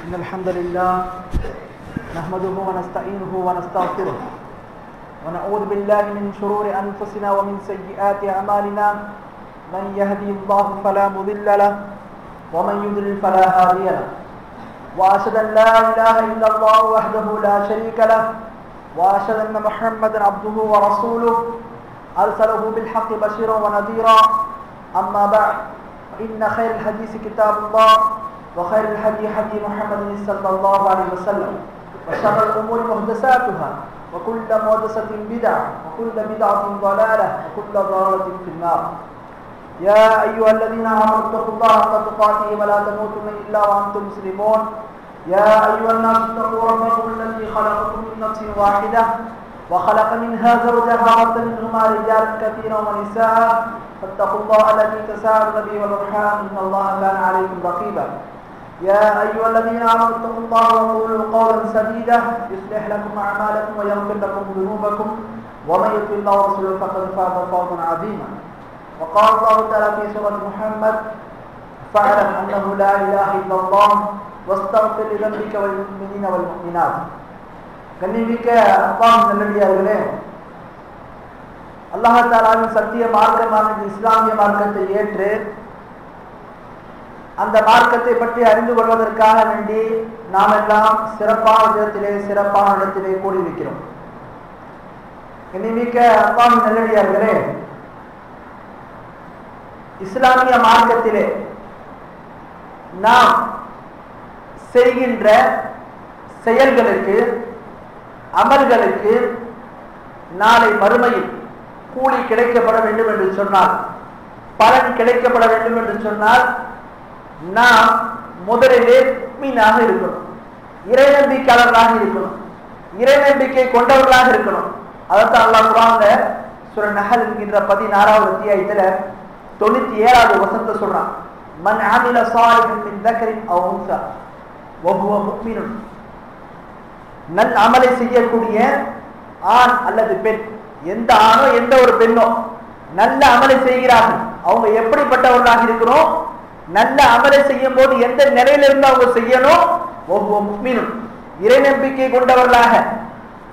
إن الحمد لله نحمده ونستعينه ونستغفره ونعوذ بالله من شرور أنفسنا ومن سيئات أعمالنا من يهدي الله فلا مضل له ومن يضلل فلا هادي له وأشهد أن لا إله إلا الله وحده لا شريك له وأشهد أن محمدا عبده ورسوله أرسله بالحق بشيرا ونذيرا أما بعد فإن خير الحديث كتاب الله وخير الهدي هدي محمد صلى الله عليه وسلم وشر الأمور محدثاتها وكل محدثة بدعة وكل بدعة ضلالة وكل ضلالة في النار. يا أيها الذين آمنوا اتقوا الله حق تقاته ولا تموتن إلا وأنتم مسلمون. يا أيها الناس اتقوا ربكم الذي خلقكم من نفس واحدة وخلق منها زوجها وبث منهما رجالا كثيرا ونساء فاتقوا الله الذي تساءلون به والأرحام إن الله كان عليكم رقيبا. يا أيها الذين آمنوا اتقوا الله وقولوا قولا سديدا يصلح لكم أعمالكم ويغفر لكم ذنوبكم ومن يطع الله ورسوله فقد فاز فوزا عظيما. وقال الله تعالى في سورة محمد فاعلم أنه لا إله إلا الله واستغفر لذنبك والمؤمنين والمؤمنات. கண்ணியமிக்க அல்லாஹ் நல்லடியார்களே, அல்லாஹ் தஆலாவின் சத்திய மார்க்கமான இஸ்லாமிய மார்க்கத்தை ஏற்று அந்த மார்க்கத்தை பற்றி அறிந்து கொள்வதற்காக வேண்டி நாம் எல்லாம் சிறப்பான விதத்திலே சிறப்பான இடத்திலே கூடியிருக்கிறோம். கண்ணியமிக்க அல்லாஹ் நல்லடியார்களே, இஸ்லாமிய மார்க்கத்திலே நாம் செய்கின்ற செயல்களுக்கு அமல்களுக்கு நாளை மறுமையில் கூலி கிடைக்கப்பட வேண்டும் என்று சொன்னால், பலன் கிடைக்கப்பட வேண்டும் என்று சொன்னால் நாம் முதலிலே முஃமினாக இருக்கணும், இறை நம்பிக்கையாளர்களாக இருக்கணும், இறை நம்பிக்கை கொண்டவர்களாக இருக்கணும். அதைத்தான் அல்லாஹ் குர்ஆன்ல சூரா நஹல் என்கின்ற 16வது அத்தியாயத்துல 97வது வசனத்தை சொல்றான். மன் ஆமில ஸாலிஹன் மின் தக்கரின் அவ் உன்ஸா வஹுவ முஃமினுன். நல் அமலை செய்யக்கூடிய ஆண் அல்லது பெண், எந்த ஆணோ எந்த ஒரு பெண்ணோ நல்ல அமலை செய்கிறார்கள், அவங்க எப்படிப்பட்டவர்களாக இருக்கணும், நல்ல அமலை செய்யும் போது எந்த நிலையிலிருந்து அவங்க செய்யணும், ஒவ்வொரு முஃமினும் இறை நம்பிக்கை கொண்டவர்களாக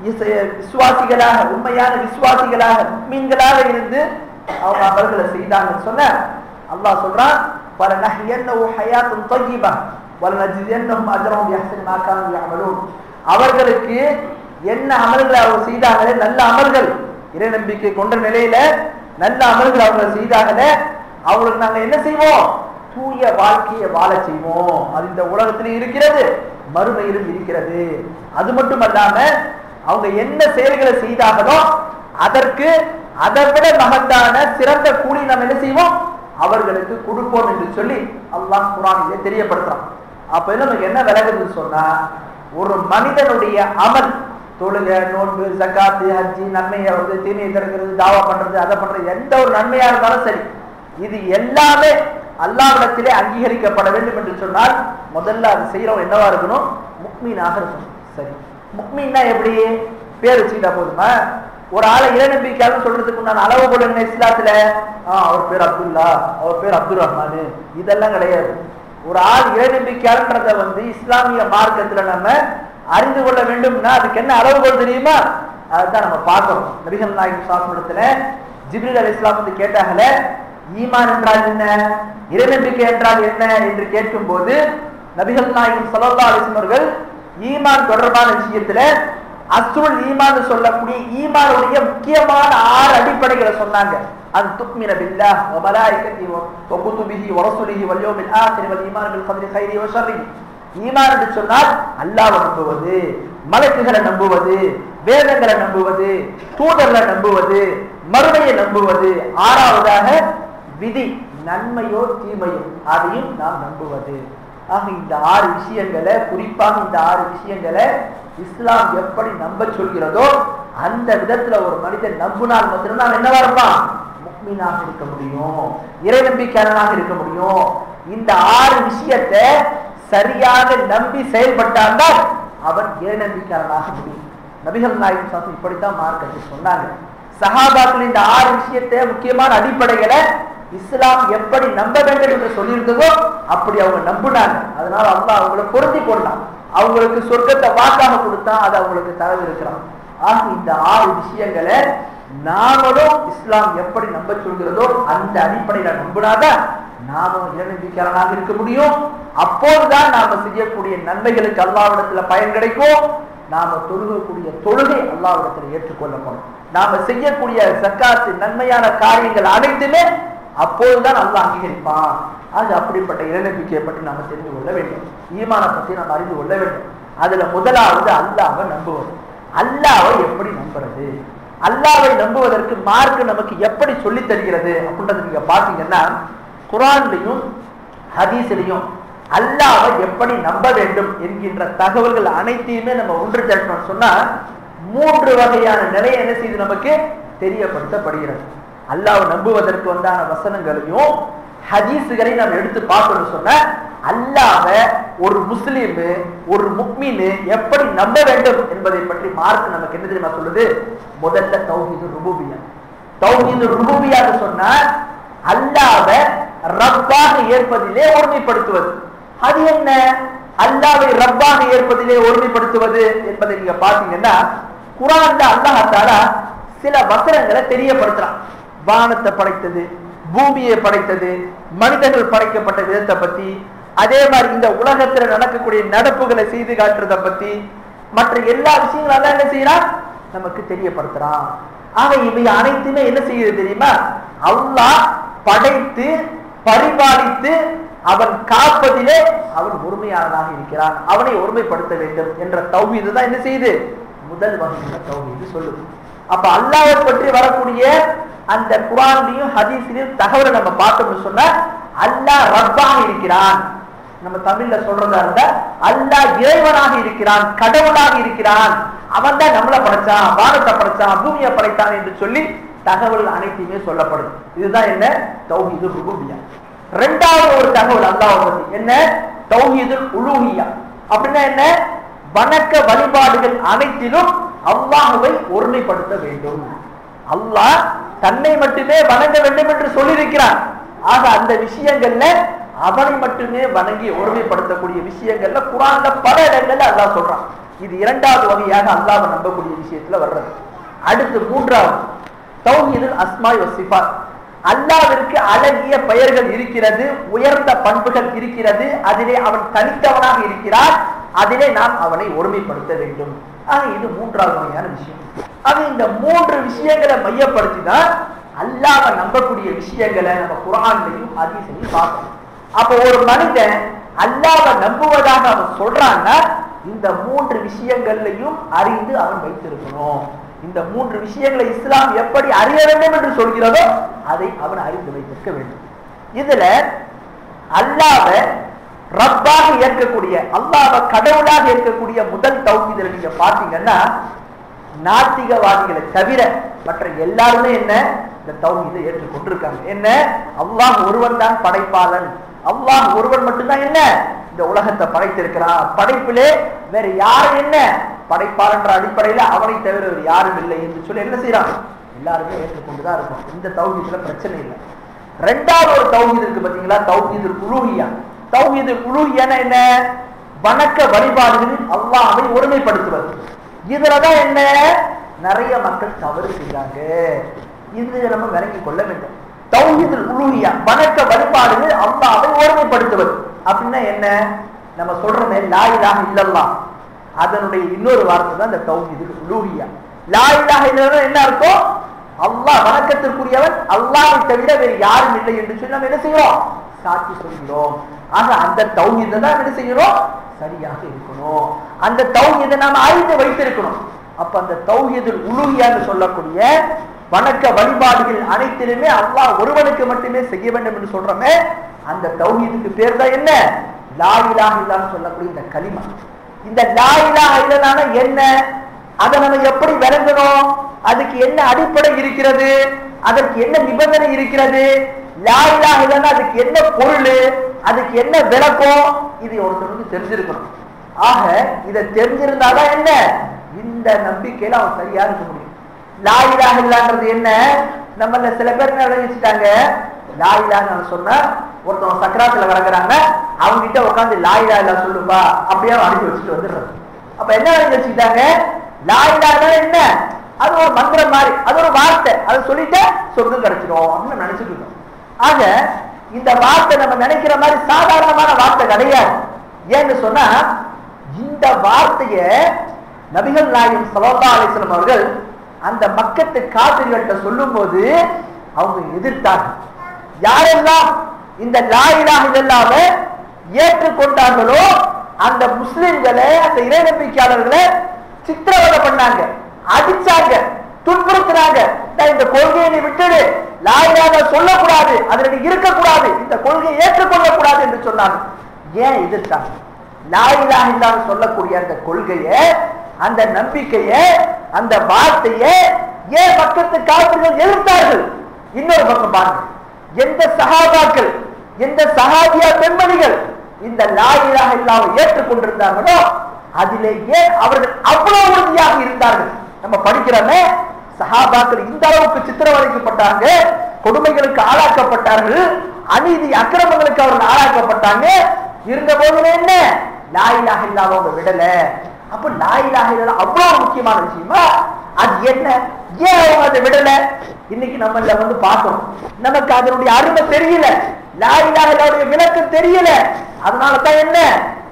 விசுவாசிகளாக உண்மையான விசுவாசிகளாக முஃமின்களாக இருந்து அவங்க அமல்களை செய்தாங்கன்னு சொன்ன அல்லாஹ் சொல்றான் ஃபலனஹ்யன்னஹு ஹயாத்துன் தய்யிபா வலனஜியன்னஹும் அஜ்ரஹும் பிஅஹ்ஸனி மா கானூ யஅமலூன். அவர்களுக்கு என்ன அமல்களை அவங்க செய்தாங்களே, நல்ல அமல்கள், இறை நம்பிக்கை கொண்ட நிலையில நல்ல அமல்கள் அவங்க செய்தாங்களே, அவங்களுக்கு நாங்க என்ன செய்வோம், தூய வாழ்க்கையை வாழ செய்வோம். அது இந்த உலகத்திலும் இருக்கிறது, மறுமையிலும் இருக்கிறது. அது மட்டுமல்லாம அவங்க என்ன செயல்களை செய்தாங்களோ அதற்கு அதை விட மகத்தான சிறந்த கூலி நாம் என்ன செய்வோம், அவர்களுக்கு கொடுப்போம் என்று சொல்லி அல்லாஹ் குர்ஆனிலே தெரியப்படுத்துறான். அப்ப நமக்கு என்ன விளங்குதுன்னு சொன்னா, ஒரு மனிதனுடைய அமல், தொழுகை, நோன்பு, ஜகாத்து, ஹஜ்ஜி, நன்மையை வந்து தீமையை தடுக்கிறது, தாவா பண்றது, அதை பண்றது, எந்த ஒரு நன்மையா இருந்தாலும் சரி, இது எல்லாமே அல்லாஹ்விடத்திலே அங்கீகரிக்கப்பட வேண்டும் என்று சொன்னால் முதல்ல அது செய்யறவன் என்னவா இருக்கணும், முஃமினாக இருக்கணும். சரி, முஃமின்னா எப்படி பேர் வச்சுக்கிட்டா போதுமா? ஒரு ஆளை இறை நம்பிக்கையாளர் சொல்றதுக்கு நான் அளவுகோல் என்ன இஸ்லாத்துல, அவர் பேர் அப்துல்லா, அவர் பேர் அப்துல் ரஹ்மான், இதெல்லாம் கிடையாது. ஒரு ஆள் இறை நம்பிக்கையாளன்றத வந்து இஸ்லாமிய மார்க்கத்துல நம்ம அறிந்து கொள்ள வேண்டும்னா அதுக்கு என்ன அளவுகோல் தெரியுமா, அதுதான் நம்ம பார்க்கணும். நபிகள் நாயகம் ஸல்லல்லாஹு ஜிப்ரீல் அலைஹிஸ்ஸலாம் வந்து கேட்டாங்களே, ஈமான் என்றால் என்ன, இறை நம்பிக்கை என்றால் என்ன என்று கேட்கும் போது நபிகள் நாயகம் ஸல்லல்லாஹு அலைஹி வஸல்லம் அவர்கள் ஈமான் தொடர்பான விஷயத்துல அஸ்ருல் ஈமான் சொல்லக்கூடிய ஈமானுடைய முக்கியமான 6 அடிப்படைகளை சொன்னாங்க. அன் துக்மின பில்லாஹ் வ மலாயிகத்திஹி வ குதுபிஹி வ ரசூலிஹி வல் யௌமில் ஆகிர் வல் ஈமான் பில் கத்ரி கைரிஹி வ ஷர்ரிஹி. ஈமான் என்று சொன்னால் அல்லாஹ்வை நம்புவது, மலக்குகளை நம்புவது, வேதங்களை நம்புவது, தூதர்களை நம்புவது, மறுமையை நம்புவது. 6வதாக விதி, நன்மையோ தீமையோ அதையும் நாம் நம்புவது. ஆக இந்த 6 விஷயங்களை, குறிப்பாக இந்த 6 விஷயங்களை இஸ்லாம் எப்படி நம்ப சொல்கிறதோ அந்த விதத்துல ஒரு மனிதன் நம்பினால் மட்டும்தான் என்னவா இருப்பான், முஃமினாக இருக்க முடியும், இறை நம்பிக்கையாளனாக இருக்க முடியும். இந்த 6 விஷயத்தை சரியாக நம்பி செயல்பட்டால்தான் அவன் இறை நம்பிக்கையாளனாக முடியும். நபிகள் நாயகம் ஸல்லல்லாஹு இப்படித்தான் மார்க்கத்தை சொன்னாங்க. சஹாபாக்கள் இந்த 6 விஷயத்தை முக்கியமான அடிப்படைகளை இஸ்லாம் எப்படி நம்ப வேண்டும் என்று சொல்லியிருந்ததோ அப்படி அவங்க நம்பினாங்க. அதனால அல்லாஹ் அவங்களை பொருந்தி கொண்டான். அவங்களுக்கு சொர்க்கத்தை வாக்காக கொடுத்தான், அதை அவங்களுக்கு தரவு இருக்கிறான். ஆக இந்த 6 விஷயங்களை நாமளும் இஸ்லாம் எப்படி நம்ப சொல்கிறதோ அந்த அடிப்படையில நம்பினாதான் நாமும் இறைநம்பிக்கையாளனாக இருக்க முடியும். அப்போதுதான் நாம செய்யக்கூடிய நன்மைகளுக்கு அல்லாஹ்விடத்துல பயன் கிடைக்கும். நாம தொழுகக்கூடிய தொழுகை அல்லாஹ்விடத்துல ஏற்றுக்கொள்ளப்படும். நாம செய்யக்கூடிய ஜக்காத்து நன்மையான காரியங்கள் அனைத்துமே அப்போதுதான் அல்லாஹ் அங்கீகரிப்பான். அது அப்படிப்பட்ட இறைநம்பிக்கையை பற்றி நாம தெரிந்து கொள்ள வேண்டும். ஈமானை பற்றி நாம் அறிந்து கொள்ள வேண்டும். அதுல முதலாவது அல்லாஹ்வை நம்புவது. அல்லாஹ்வை எப்படி நம்புறது, அல்லாஹ்வை நம்புவதற்கு மார்க் நமக்கு எப்படி சொல்லி தருகிறது அப்படின்றது நீங்க பாத்தீங்கன்னா, குர்ஆன்லயும் ஹதீஸ்லயும் அல்லாஹ்வை எப்படி நம்ப வேண்டும் என்கின்ற தகவல்கள் அனைத்தையுமே நம்ம ஒன்று திரட்டணும் சொன்னா 3 வகையான நிலையை என்ன செய்து நமக்கு தெரியப்படுத்தப்படுகிறது. அல்லாஹ்வை நம்புவதற்கு வந்தான வசனங்களையும் ஹதீஸ்களை நாம் எடுத்து பார்க்கணும் சொன்ன அல்லாஹ்வை ஒரு முஸ்லிம் ஒரு முஃமின் எப்படி நம்ப வேண்டும் என்பதை பற்றி மார்க் நமக்கு என்ன தெரியுமா சொல்லுது? முதல்ல தௌஹீது ருபூபிய்யா. தௌஹீது ருபூபிய்யா சொன்னா அல்லாஹ்வை ரப்பாக ஏற்பதிலே ஒருமைப்படுத்துவது. அது என்ன? அல்லாஹ்வை ரப்பாக ஏற்பதிலே ஒருமைப்படுத்துவது என்பதை நீங்க பாத்தீங்கன்னா, குர்ஆன்ல அல்லாஹ் தஆலா சில வசனங்களை தெரியப்படுத்துறான். வானத்தை படைத்தது, பூமியை படைத்தது, மனிதர்கள் படைக்கப்பட்ட விதத்தை பத்தி, அதே மாதிரி இந்த உலகத்துல நடக்கக்கூடிய நடப்புகளை செய்து காட்டுறதை பத்தி, மற்ற எல்லா விஷயங்களும் என்ன செய்யறான் நமக்கு தெரியப்படுத்துறான். ஆக இவை அனைத்துமே என்ன செய்யுது தெரியுமா? அல்லாஹ் படைத்து பரிபாலித்து அவன் காப்பதிலே அவன் ஒருமையானதாக இருக்கிறான், அவனை ஒருமைப்படுத்த வேண்டும் என்ற தௌஹீது தான் என்ன செய்யுது? முதல் வகையான தௌஹீது சொல்லுது. அப்ப அல்லாஹ்வை பற்றி வரக்கூடிய அந்த குர்ஆன்லயும் ஹதீஸ்லயும் தகவலை நம்ம பார்த்தோம்னு சொன்னா அல்லாஹ் ரப்பாக இருக்கிறான். நம்ம தமிழ்ல சொல்றதா இருந்தா அல்லாஹ் இறைவனாக இருக்கிறான், கடவுளாக இருக்கிறான், அவன் தான் நம்மளை படைச்சான், வானத்தை படைச்சான், பூமியை படைத்தான் என்று சொல்லி தகவல் அனைத்தையுமே சொல்லப்படுது. இதுதான் என்ன? தௌஹீது ருபூபிய்யா. இரண்டாவது ஒரு தகவல் அல்லாஹ் பத்தி என்ன? தௌஹீதுல் உலூஹிய்யா. அப்படின்னா என்ன? வணக்க வழிபாடுகள் அனைத்திலும் அல்லாஹ்வை ஒருமைப்படுத்த வேண்டும். அல்லாஹ் தன்னை மட்டுமே வணங்க வேண்டும் என்று சொல்லியிருக்கிறான். ஆக அந்த விஷயங்கள்ல அவனை மட்டுமே வணங்கி ஒருமைப்படுத்தக்கூடிய விஷயங்கள்ல குர்ஆன்ல பல இடங்கள்ல அல்லாஹ் சொல்றான். இது இரண்டாவது வகையாக அல்லாஹ்வை நம்பக்கூடிய விஷயத்துல வர்றது. அடுத்து மூன்றாவது தௌஹீதுல் அஸ்மாஇ வ சிஃபாத். அல்லாஹ்விற்கு அழகிய பெயர்கள் இருக்கிறது, உயர்ந்த பண்புகள் இருக்கிறது, அதிலே அவன் தனித்தவனாக இருக்கிறான், அதிலே நாம் அவனை ஒருமைப்படுத்த வேண்டும். ஆக இது மூன்றாவது வகையான விஷயம். ஆக இந்த 3 விஷயங்களை மையப்படுத்தி தான் அல்லாஹ்வை நம்பக்கூடிய விஷயங்களை நம்ம குர்ஆன்லயும் ஹதீஸ்லயும் பார்க்கணும். அப்ப ஒரு மனிதன் அல்லாஹ்வை நம்புவதாக அவன் சொல்றான்னா இந்த 3 விஷயங்களையும் அறிந்து அவன் வைத்திருக்கணும். இந்த 3 விஷயங்களை இஸ்லாம் எப்படி அறிய வேண்டும் என்று சொல்கிறதோ அதை அவன் அறிந்து வைத்திருக்க வேண்டும். இதுல அல்லாஹ்வை ரப்பாக ஏற்கக்கூடிய, அல்லாஹ்வை கடவுளாக ஏற்கக்கூடிய முதல் தௌஹீதுல நீங்க பாத்தீங்கன்னா, நாத்திகவாதிகளை தவிர மற்ற எல்லாருமே என்ன இந்த தௌஹீதை ஏற்றுக்கொண்டிருக்காங்க. என்ன? அல்லாஹ் ஒருவன் தான் படைப்பாளன், அல்லாஹ் ஒருவன் மட்டும்தான் என்ன இந்த உலகத்தை படைத்திருக்கிறான், படைப்பிலே வேற யாரும் என்ன படைப்பாளன்ற அடிப்படையில அவனை தவிர வேறு யாரும் இல்லை என்று சொல்லி என்ன செய்யறான்? எல்லாருமே ஏற்றுக்கொண்டுதான் இருக்கும். இந்த தௌஹீதுல பிரச்சனை இல்லை. இரண்டாவது ஒரு தௌஹீது இருக்கு பாத்தீங்களா? தௌஹீதுல் உலூஹிய்யா. தௌஹீதுல் உலூஹிய்யானா என்ன? வணக்க வழிபாடுகளில் அல்லாஹ்வை ஒருமைப்படுத்துவது. இதுலதான் என்ன நிறைய மக்கள் தவறு செய்றாங்க. இது நம்ம விளங்கிக் கொள்ள வேண்டும். தௌஹீதுல் உலூஹிய்யா வணக்க வழிபாடுகள் அல்லாஹ்வை ஒருமைப்படுத்துவது அப்படின்னா என்ன? நம்ம சொல்றோமே லா இலாஹ இல்லல்லாஹ், அதனுடைய இன்னொரு வார்த்தை தான் இந்த தௌஹீதுல் உலூஹிய்யா. லா இலாஹ இல்லல்லாஹ் என்ன அர்த்தம்? அல்லாஹ் வணக்கத்திற்குரியவன், அல்லாஹ்வை தவிர வேறு யாரும் இல்லை என்று சொல்லி நம்ம என்ன செய்யறோம்? சாட்சி சொல்கிறோம். ஆக அந்த தௌஹீதை தான் என்ன செய்யறோம்? சரியாக இருக்கணும். அந்த தௌஹீதை நாம அறிந்து வைத்திருக்கணும். அப்ப அந்த தௌஹீதுல் உலூஹிய்யான்னு சொல்லக்கூடிய வணக்க வழிபாடுகள் அனைத்திலுமே அல்லாஹ் ஒருவனுக்கு மட்டுமே செய்ய வேண்டும் என்று சொல்றோமே, அந்த தௌஹீதுக்கு பேர் தான் என்ன? லா இலாஹ இல்லல்லாஹ் சொல்லக்கூடிய இந்த கலிமா. இந்த லா இலாஹ இல்லல்லாஹ் என்ன? அதை நம்ம எப்படி விளங்கணும்? அதுக்கு என்ன அடிப்படை இருக்கிறது? அதற்கு என்ன நிபந்தனை இருக்கிறது? லா இலாஹ இல்லல்லாஹ் அதுக்கு என்ன பொருள், அதுக்கு என்ன விளக்கம், இது ஒருத்தருக்கு தெரிஞ்சிருக்கணும். ஆக இதை தெரிஞ்சிருந்தாதான் என்ன இந்த நம்பிக்கையில அவன் சரியா இருக்க முடியும். லா இலாஹ இல்லல்லாஹ்ன்றது என்ன? நம்மள சில பேர் என்ன விளங்கிச்சிட்டாங்க, லா இலாஹன்னு சொன்னா ஒருத்தவங்க சக்கராத்துல கிடக்குறாங்க, அவங்க கிட்ட உட்காந்து லா இலாஹ இல்லல்லாஹ் சொல்லுப்பா அப்படியே அனுப்பி வச்சுட்டு வந்துடுறது. அப்ப என்ன வச்சுக்கிட்டாங்க, லா இலாஹ என்ன, அது ஒரு மந்திரம் மாதிரி, அது ஒரு வார்த்தை, அதை சொல்லிட்டு சொர்க்கம் கிடைச்சிடும் அப்படின்னு நினைச்சிட்டு இருக்கோம். ஆக இந்த வார்த்தை நம்ம நினைக்கிற மாதிரி சாதாரணமான வார்த்தை கிடையாது. ஏன்னு சொன்னா இந்த வார்த்தைய நபிகள் நாயகம் ஸல்லல்லாஹு அலைஹி வஸல்லம் அவர்கள் அந்த மக்கத்து காபிர்கள்ட்ட சொல்லும் போது அவங்க எதிர்த்தார்கள். யாரெல்லாம் இந்த லா இலாஹ இல்லல்லாஹ்வ ஏற்றுக்கொண்டார்களோ அந்த முஸ்லிம்களை, அந்த இறை நம்பிக்கையாளர்களை சித்திரவதை பண்ணாங்க, அடிச்சாங்க, துன்புறுத்தினாங்க. இந்த கொள்கையை விட்டுடு, லா இலாஹ சொல்லக்கூடாது, அதுல நீ இருக்கக்கூடாது, இந்த கொள்கையை ஏற்றுக்கொள்ள கூடாது என்று சொன்னாங்க. ஏன் எதிர்த்தாங்க? லா இலாஹ இல்லல்லாஹ் சொல்லக்கூடிய அந்த கொள்கையை, அந்த நம்பிக்கையை, அந்த வார்த்தையை ஏன் மக்கத்து காபிர்கள் எதிர்த்தார்கள்? இன்னொரு பக்கம் பாருங்க, எந்த சஹாபாக்கள், எந்த சஹாபியா பெண்மணிகள் இந்த லா இலாஹ இல்லல்லாஹ் ஏற்றுக்கொண்டிருந்தார்களோ அதிலேயே அவர்கள் அவ்வளவு உறுதியாக இருந்தார்கள். நம்ம படிக்கிறோமே, சஹாபாக்கள் இந்த அளவுக்கு சித்திரவதைக்கப்பட்டாங்க, கொடுமைகளுக்கு ஆளாக்கப்பட்டார்கள், அநீதி அக்கிரமங்களுக்கு அவர்கள் ஆளாக்கப்பட்டாங்க. இருந்த போதுல என்ன லா இலாஹ இல்லல்லாஹ் அவங்க விடல. அப்ப லா இலாஹ இல்லல்லாஹ் அவ்வளவு முக்கியமான விஷயமா, அது என்ன, ஏன் அவங்க அதை விடல? இன்னைக்கு நம்ம வந்து பார்த்தோம், நமக்கு அதனுடைய அருமை தெரியல, லா இலாஹ இல்லல்லாஹ்வுடைய விளக்கம் தெரியல. அதனாலதான் என்ன,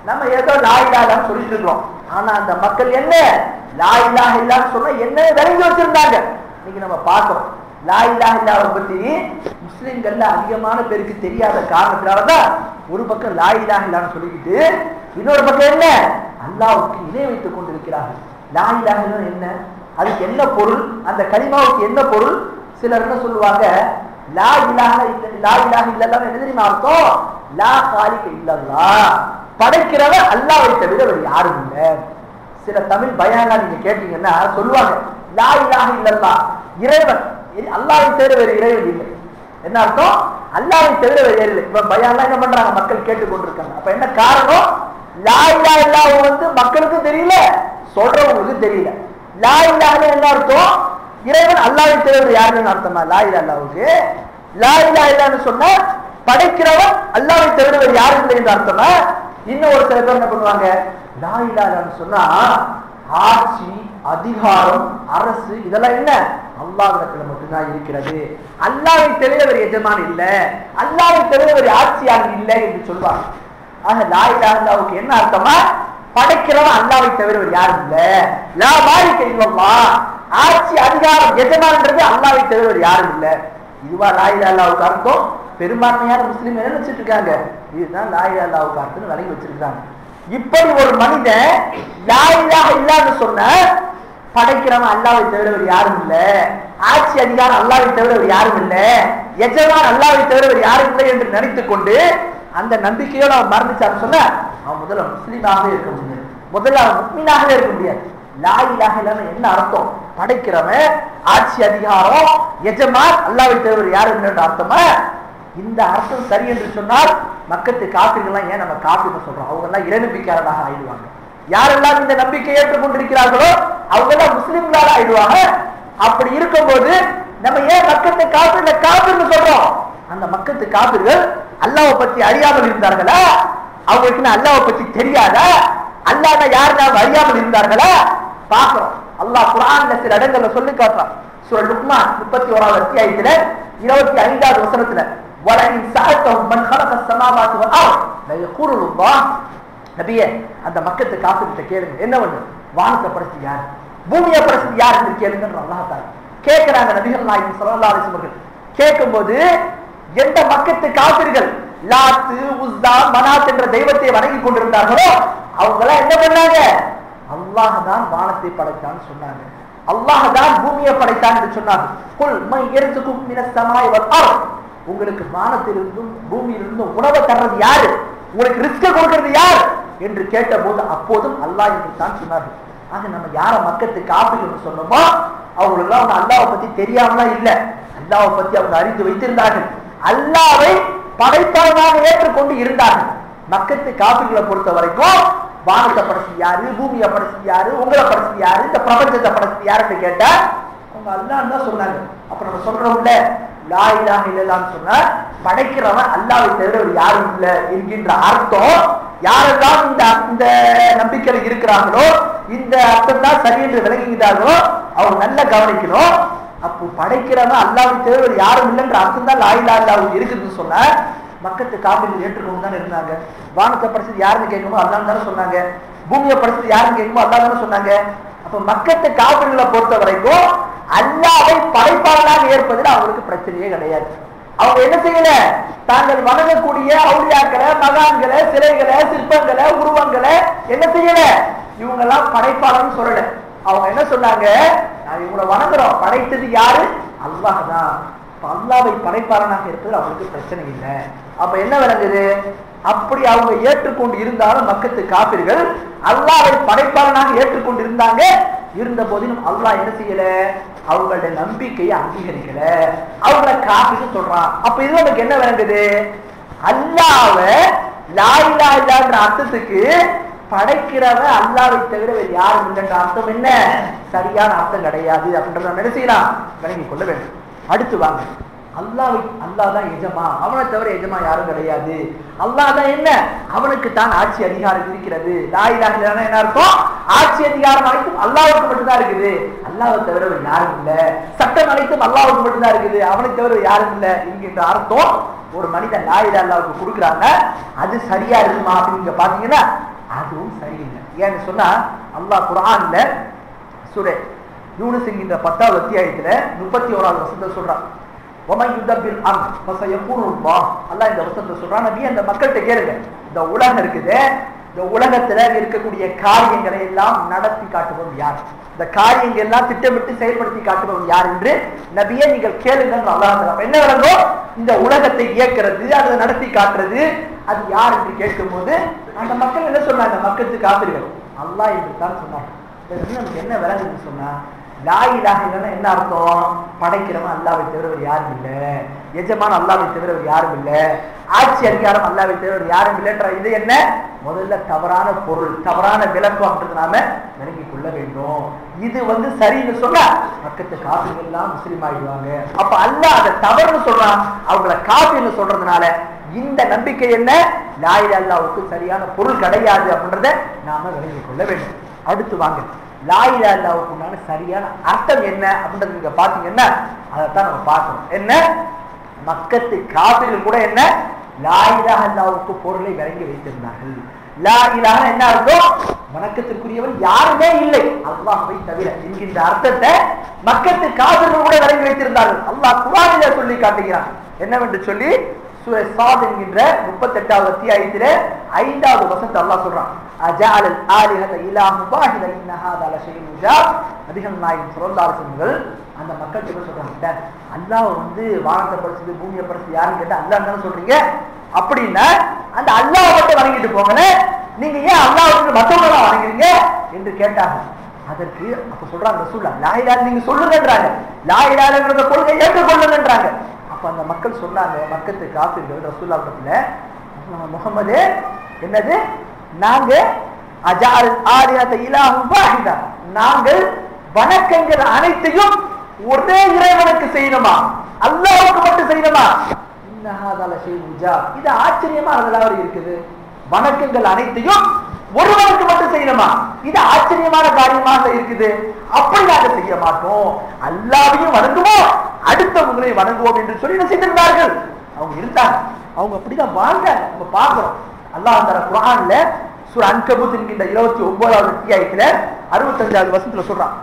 நம்ம ஏதோ லா இலாஹ இல்லல்லாஹ் சொல்லிட்டு இருக்கோம். ஆனா அந்த மக்கள் என்ன லா இலாஹ இல்லல்லாஹ் சொன்னா என்ன விளங்கி வச்சிருந்தாங்க. இன்னைக்கு நம்ம பார்க்கிறோம், லா இலாஹ இல்லல்லாஹ் பத்தி முஸ்லிம்கள்ல அதிகமான பேருக்கு தெரியாத காரணத்தினாலதான் ஒரு பக்கம் லா இலாஹ இல்லல்லாஹ் சொல்லிக்கிட்டு இன்னொரு பக்கம் என்ன அல்லாஹ்வுக்கு இணை வைத்துக் கொண்டிருக்கிறார்கள். லா இலாஹ இல்லல்லாஹ் என்ன, அதுக்கு என்ன பொருள், அந்த கலிமாவுக்கு என்ன பொருள்? சிலர் என்ன சொல்லுவாங்க, லா இலாஹ இல்லல்லாஹ் என்ன தெரியுமா அர்த்தம்? லா காலிக இல்லல்லாஹ், படைக்கிறவன் அல்லாஹ்வை தவிர வேறு யாரும் இல்லை. சில தமிழ் பயானா நீங்க கேட்டீங்கன்னா சொல்லுவாங்க, லா இலாஹ இல்லல்லாஹ் இறைவன், அல்லாஹ்வை தவிர வேறு இறைவன் இல்லை. என்ன அர்த்தம்? அல்லாஹ்வை தவிர வேறு இல்லை. இப்ப பயானா என்ன பண்றாங்க, மக்கள் கேட்டுக்கொண்டிருக்காங்க. அப்ப என்ன காரணம்? லா இலாஹ இல்லல்லாஹ் வந்து மக்களுக்கும் தெரியல, சொல்றவங்களுக்கு தெரியல. லா இலாஹ என்ன அர்த்தம்? இறைவன் அல்லாஹ்வை தவிர யாருன்னு அர்த்தமா லா இலாஹ இல்லல்லாஹ்வுக்கு? லா இலாஹ இல்லல்லாஹ்னு சொன்னா படைக்கிறவன் அல்லாஹ்வை தவிர வேறு யாரும் இல்லை என்று அர்த்தமா? இன்னும் ஒரு சில பேர் என்ன பண்ணுவாங்க, லா இலாஹ இல்லல்லாஹ்னு சொன்னா ஆட்சி, அதிகாரம், அரசு இதெல்லாம் என்ன அல்லாஹ்விடத்துல மட்டும்தான் இருக்கிறது, அல்லாஹ்வை தவிர வேறு எஜமான் இல்லை, அல்லாஹ்வை தவிர வேறு ஆட்சியாளர் இல்லை என்று சொல்வாங்க. ஆக லா இலாஹ இல்லல்லாஹ்வுக்கு என்ன அர்த்தமா? படைக்கிறவன் அல்லாஹ்வை தவிர வேறு யாரும் இல்லை, லா மாலிக இல்லல்லாஹ், ஆட்சி அதிகாரம் எஜமான்ன்றது அல்லாஹ்வை தவிர வேறு யாரும் இல்லை. இதுவா லா இலாஹ இல்லல்லாஹ்வுக்கு அர்த்தம்? பெரும்பான்மையான முஸ்லிம் என்ன நினைச்சிட்டு இருக்காங்க, இதுதான் லா இலாஹ இல்லல்லாஹ்வுக்கு அர்த்தம்னு விளங்கி வச்சிருக்காங்க. இப்படி ஒரு மனிதன் லா இலாஹ இல்லல்லாஹ்னு சொன்ன படைக்கிறவன் அல்லாஹ்வை தவிர வேறு யாரும் இல்லை, ஆட்சி அதிகாரம் அல்லாஹ்வை தவிர வேறு யாரும் இல்லை, எஜமான் அல்லாஹ்வை தவிர வேறு யாரும் இல்லை என்று நினைத்துக் கொண்டு அந்த நம்பிக்கையோடு அவன் மரணிச்சான்னு சொன்ன அவன் முதல்ல முஸ்லீமாகவே இருக்க முடியாது, முதல்ல அவன் முஃமினாகவே இருக்க முடியாது. லா இலாஹ இல்லல்லாஹ் என்ன அர்த்தம்? படைக்கிறவன், ஆட்சி அதிகாரம், எஜமான் அல்லாஹ்வை தவிர யாரும் இல்லை என்ற அர்த்தமா? இந்த அர்த்தம் சரி என்று சொன்னால் மக்கத்து காபிர்கள்லாம் ஏன் நம்ம காபிர்னு சொல்றோம்? அவங்க எல்லாம் இறைநம்பிக்கையாளராக ஆயிடுவாங்க. யாரெல்லாம் இந்த நம்பிக்கை ஏற்றுக்கொண்டிருக்கிறார்களோ அவங்க எல்லாம் முஸ்லிம்களாக ஆயிடுவாங்க. அப்படி இருக்கும்போது நம்ம ஏன் மக்கத்து காபிர்னு சொல்றோம்? அந்த மக்கத்து காபிர்கள் அல்லாஹ்வை பத்தி அறியாமல் இருந்தார்களா? அவங்களுக்கு அல்லாஹ்வை பத்தி தெரியாதா? அல்லாஹ்னா யாருன்னா அறியாமல் இருந்தார்களா? பாக்குறோம், அல்லாஹ் குர்ஆன்ல சில இடங்கள்ல சொல்லி காட்டுறான். சூரா லுக்மான் 31வது அத்தியாயத்துல 25வது வசனத்துல வலஇன் சஅல்தஹும் மன் ஹலகஸ் ஸமாவாத்தி வல் அர்த் லயகூலுன் அல்லாஹ், நபியே அந்த மக்கத்து காபிர்கிட்ட கேளுங்க, என்ன வந்து வானத்தை படைச்சது யார், பூமியை படைச்சது யார் என்று கேளுங்கன்னு அல்லாஹ் தஆலா கேட்கிறாங்க. நபிகள் நாயகம் ஸல்லல்லாஹு அலைஹி வஸல்லம் கேட்கும்போது எந்த மக்கத்து காபிர்கள் லாத்து, உஸ்ஸா, மனாத் என்ற தெய்வத்தை வணங்கி கொண்டிருந்தார்களோ அவங்க எல்லாம் என்ன பண்ணாங்க, அல்லாஹ் தான் வானத்தை படைத்தான்னு சொன்னாங்க, அல்லாஹ் தான் பூமியை படைத்தான் என்று சொன்னாங்க. குல் மன் யர்சுகுக்கும் மினஸ் ஸமாஇ வல் அர்த், உங்களுக்கு வானத்திலிருந்தும் பூமியிலிருந்தும் உணவை தர்றது யாரு, உங்களுக்கு ரிஸ்க் கொடுக்கிறது யார் என்று கேட்டபோது அப்போதும் அல்லாஹ் என்று தான் சொன்னார்கள். ஆக நம்ம யார மக்கத்து காபிர்கள் சொன்னோமோ அவங்களுக்கு அவங்க அல்லாஹ்வை பத்தி தெரியாமலாம் இல்ல, அல்லாஹ்வை பத்தி அவங்க அறிந்து வைத்திருந்தார்கள், அல்லாஹ்வை படைப்பாளனாக ஏற்றுக்கொண்டு இருந்தார்கள். மக்கத்து காபிர்களை பொறுத்த வரைக்கும் வானத்தை படைச்சது யாரு, பூமியை படைச்சது யாரு, உங்களை படைச்சது யாரு, இந்த பிரபஞ்சத்தை படைச்சது யாருன்னு கேட்டா அவங்க அல்லாஹ்னு தான் சொன்னாங்க. அப்ப நம்ம சொல்றோம்ல லா இலாஹ இல்லல்லாஹ்னு சொன்னா படைக்கிறவன் அல்லாஹ்வை தவிர வேறு யாரும் இல்லை என்கின்ற அர்த்தம் யாரெல்லாம் இந்த நம்பிக்கையில் இருக்கிறாங்களோ, இந்த அர்த்தம் தான் சரி என்று விளங்குகிறார்களோ அவங்க நல்லா கவனிக்கணும். அப்போ படைக்கிறவன் அல்லாஹ்வை தவிர வேறு யாரும் இல்லைன்ற அர்த்தம் தான் லா இலாஹ இல்லல்லாஹ் இருக்குதுன்னு சொன்னா மக்கத்து காப்பீடு ஏற்றுக்கொண்டு தானே இருந்தாங்க. வானத்தை படைச்சது யாருன்னு கேட்குமோ அல்லாஹ் தானே சொன்னாங்க, பூமியை படைச்சது யாருன்னு கேட்குமோ அல்லாஹ் தானே சொன்னாங்க. அப்ப மக்கத்து காப்பீடுகளை பொறுத்த வரைக்கும் அல்லாஹ்வை படைப்பாளராக ஏற்பதில் அவங்களுக்கு பிரச்சனையே கிடையாது. அவங்க என்ன செய்யல, தாங்கள் வணங்கக்கூடிய அவுலியாக்களை, மகான்களை, சிலைகளை, சிற்பங்களை, உருவங்களை என்ன செய்யல, இவங்க எல்லாம் படைப்பாளர்னு சொல்லல. அவங்க என்ன சொன்னாங்க, நான் இவங்களை வணங்குறோம், படைத்தது யாரு, அல்லாஹ் தான். அல்லாஹ்வை படைப்பாளனாக இருப்பது அவங்களுக்கு பிரச்சனை இல்லை. அப்ப என்ன விளங்குது, அப்படி அவங்க ஏற்றுக்கொண்டு இருந்தாலும் மக்கத்து காபிர்கள் அல்லாஹ்வை படைப்பாளனாக ஏற்றுக்கொண்டு இருந்தாங்க. இருந்த போதிலும் அல்லாஹ் என்ன செய்யல, அவங்களுடைய நம்பிக்கையை அங்கீகரிக்கல, அவங்கள காபின்னு சொல்றான். அப்ப இது நமக்கு என்ன விளங்குது, அல்லாஹ்வை லா இலாஹ இல்லல்லாஹ்ன்ற அர்த்தத்துக்கு படைக்கிறவன் அல்லாஹ்வை தவிர வேறு யாரும் இல்லைன்ற அர்த்தம் என்ன, சரியான அர்த்தம் கிடையாது அப்படின்றத நம்ம என்ன செய்யலாம், விளங்கிக் கொள்ள வேண்டும். அடுத்து வாங்க, அல்லாஹ் தான் எஜமா, அவனை தவிர எஜமா யாரும் கிடையாது. அல்லாஹ் தான் என்ன, அவனுக்கு தான் ஆட்சி அதிகாரம் இருக்கிறது. லா இலாஹ இல்லல்லாஹ் என்ன அர்த்தம், ஆட்சி அதிகாரம் அனைத்தும் அல்லாஹ்வுக்கு மட்டும்தான் இருக்குது, அல்லாஹ்வை தவிர யாரும் இல்லை. சட்டம் அனைத்தும் அல்லாஹ்வுக்கு மட்டும்தான் இருக்குது, அவனை தவிர யாரும் இல்லை என்கின்ற அர்த்தம் ஒரு மனிதன் லா இலாஹ இல்லல்லாஹ்வுக்கு கொடுக்குறாங்க. அது சரியா இருக்குமா அப்படின்னு பாத்தீங்கன்னா அதுவும் சரியில்லை. ஏன்னு சொன்னா அல்லாஹ் குர்ஆன்ல சூரா யூனுஸ் என்கின்ற 10வது அத்தியாயத்துல 31வது வசனத்தை சொல்றான், அல்லாஹ் இந்த வசனத்தை சொல்றான், நபி அந்த மக்கள்கிட்ட கேளுங்க, இந்த உலகம் இருக்குது, இந்த உலகத்துல இருக்கக்கூடிய காரியங்களை எல்லாம் நடத்தி காட்டுபவன் யார், இந்த காரியங்கள் எல்லாம் திட்டமிட்டு செயல்படுத்தி காட்டுபவன் யார் என்று நபியே நீங்கள் கேளுங்க. அல்லாஹ் என்ன விளங்கும், இந்த உலகத்தை இயக்கிறது, அதை நடத்தி காட்டுறது அது யார் என்று கேட்கும் போது அந்த மக்கள் என்ன சொன்னாங்க, மக்களுக்கு காப்பீர்கள் அல்லாஹ் என்று தான் சொன்னாங்க. நமக்கு என்ன விளங்குதுன்னு சொன்னா, லா இலாஹ இல்லல்லாஹ் என்ன அர்த்தம், படைக்கிறவன் அல்லாஹ்வை தவிர வேறு யாரும் இல்லை, எஜமான் அல்லாஹ்வை தவிர வேறு யாரும் இல்லை, ஆட்சி அதிகாரம் அல்லாஹ்வை தவிர வேறு யாரும் இல்லைன்ற இது என்ன, முதல்ல தவறான பொருள், தவறான விளக்கம் அப்படின்றது நாம விளங்கிக் கொள்ள வேண்டும். இது சரின்னு சொன்னா மக்கத்து காப்பீர்கள் எல்லாம் முஸ்லீம் ஆகிடுவாங்க. அப்ப அல்லாஹ் அதை தவறுன்னு சொல்றான், அவங்கள காப்பீர்னு சொல்றதுனால இந்த நம்பிக்கை என்ன, லா இலாஹ இல்லல்லாஹ்வுக்கு சரியான பொருள் கிடையாது அப்படின்றத நாம விளங்கிக் கொள்ள வேண்டும். அடுத்து வாங்க, லா இலாஹ இல்லல்லாஹ்வுக்கு உண்டான சரியான அர்த்தம் என்ன அப்படின்றது நீங்க பாத்தீங்கன்னா அதைத்தான் நம்ம பார்க்கணும். என்ன, மக்கத்து காபிர்கள் கூட என்ன லா இலாஹ இல்லல்லாஹ்வுக்கு பொருளை விளங்கி வைத்திருந்தார்கள். லா இலாஹ என்ன அர்த்தம், வணக்கத்திற்குரியவன் யாருமே இல்லை அல்லாஹ்வை தவிர என்கின்ற அர்த்தத்தை மக்கத்து காபிர்கள் கூட விளங்கி வைத்திருந்தார்கள். அல்லாஹ் குர்ஆனிலே சொல்லி காட்டுகிறான் என்னவென்று சொல்லி சூரா ஸாத் என்கின்ற 38வது அத்தியாயத்திலே 5வது வசனத்தை அல்லாஹ் சொல்றான், அஜஅல ஆலிஹத இலாஹு வாஹித இன்ன ஹாதா லஷைஉன் உஜாப். நபிகள் நாயகம் ஸல்லல்லாஹு அலைஹி வஸல்லம் அந்த மக்கள் கிட்ட சொல்றாங்க, அல்லாஹ் வானத்தை படைச்சது பூமியை படைச்சது யாருன்னு கேட்டா அல்லாஹ் தானே சொல்றீங்க, அப்படின்னா அந்த அல்லாஹ் மட்டும் வணங்கிட்டு போங்கன்னு, நீங்க ஏன் அல்லாஹ்வுக்கு மத்தவங்கள வணங்குறீங்க என்று கேட்டாங்க. அதற்கு அப்ப சொல்றாங்க ரசூலுல்லாஹ் லா இலாஹ நீங்க சொல்லுங்கன்றாங்க, லா இலாஹன்ற கொள்கை ஏற்றுக்கொள்ளுங்கன்றாங்க. அப்ப அந்த மக்கள் சொன்னாங்க, மக்கத்து காபிர்கள் ரசூலுல்லாஹ் இடத்துல, முஹம்மதே என்னது, நாங்க அஜஅல் ஆலிஹத இலாஹு வாஹிதா, நாங்கள் வணக்கங்கள் அனைத்தையும் ஒரே இறைவனுக்கு செய்யணுமா, அல்லாஹ்வுக்கு மட்டும் செய்யணுமா, இன்ன ஹாதா லஷைஉன் உஜாப். இது ஆச்சரியமா அதெல்லாம் இருக்குது, வணக்கங்கள் அனைத்தையும் ஒருவனுக்கு மட்டும் செய்யணுமா, இது ஆச்சரியமான காரியமாக இருக்குது, அப்படி நாங்க செய்ய மாட்டோம், அல்லாஹ்வையும் வணங்குவோம் அடுத்தவங்களை வணங்குவோம் என்று சொல்லி என்ன செய்திருந்தார்கள், அவங்க இருந்தாங்க, அவங்க அப்படிதான் வாழ்ந்தாங்க. நம்ம பார்க்கிறோம் அல்லாஹ் தஆலா குர்ஆன்ல சூரா அன்கபூத் என்கிற 29வது அத்தியாயத்துல 65வது வசனத்துல சொல்றான்,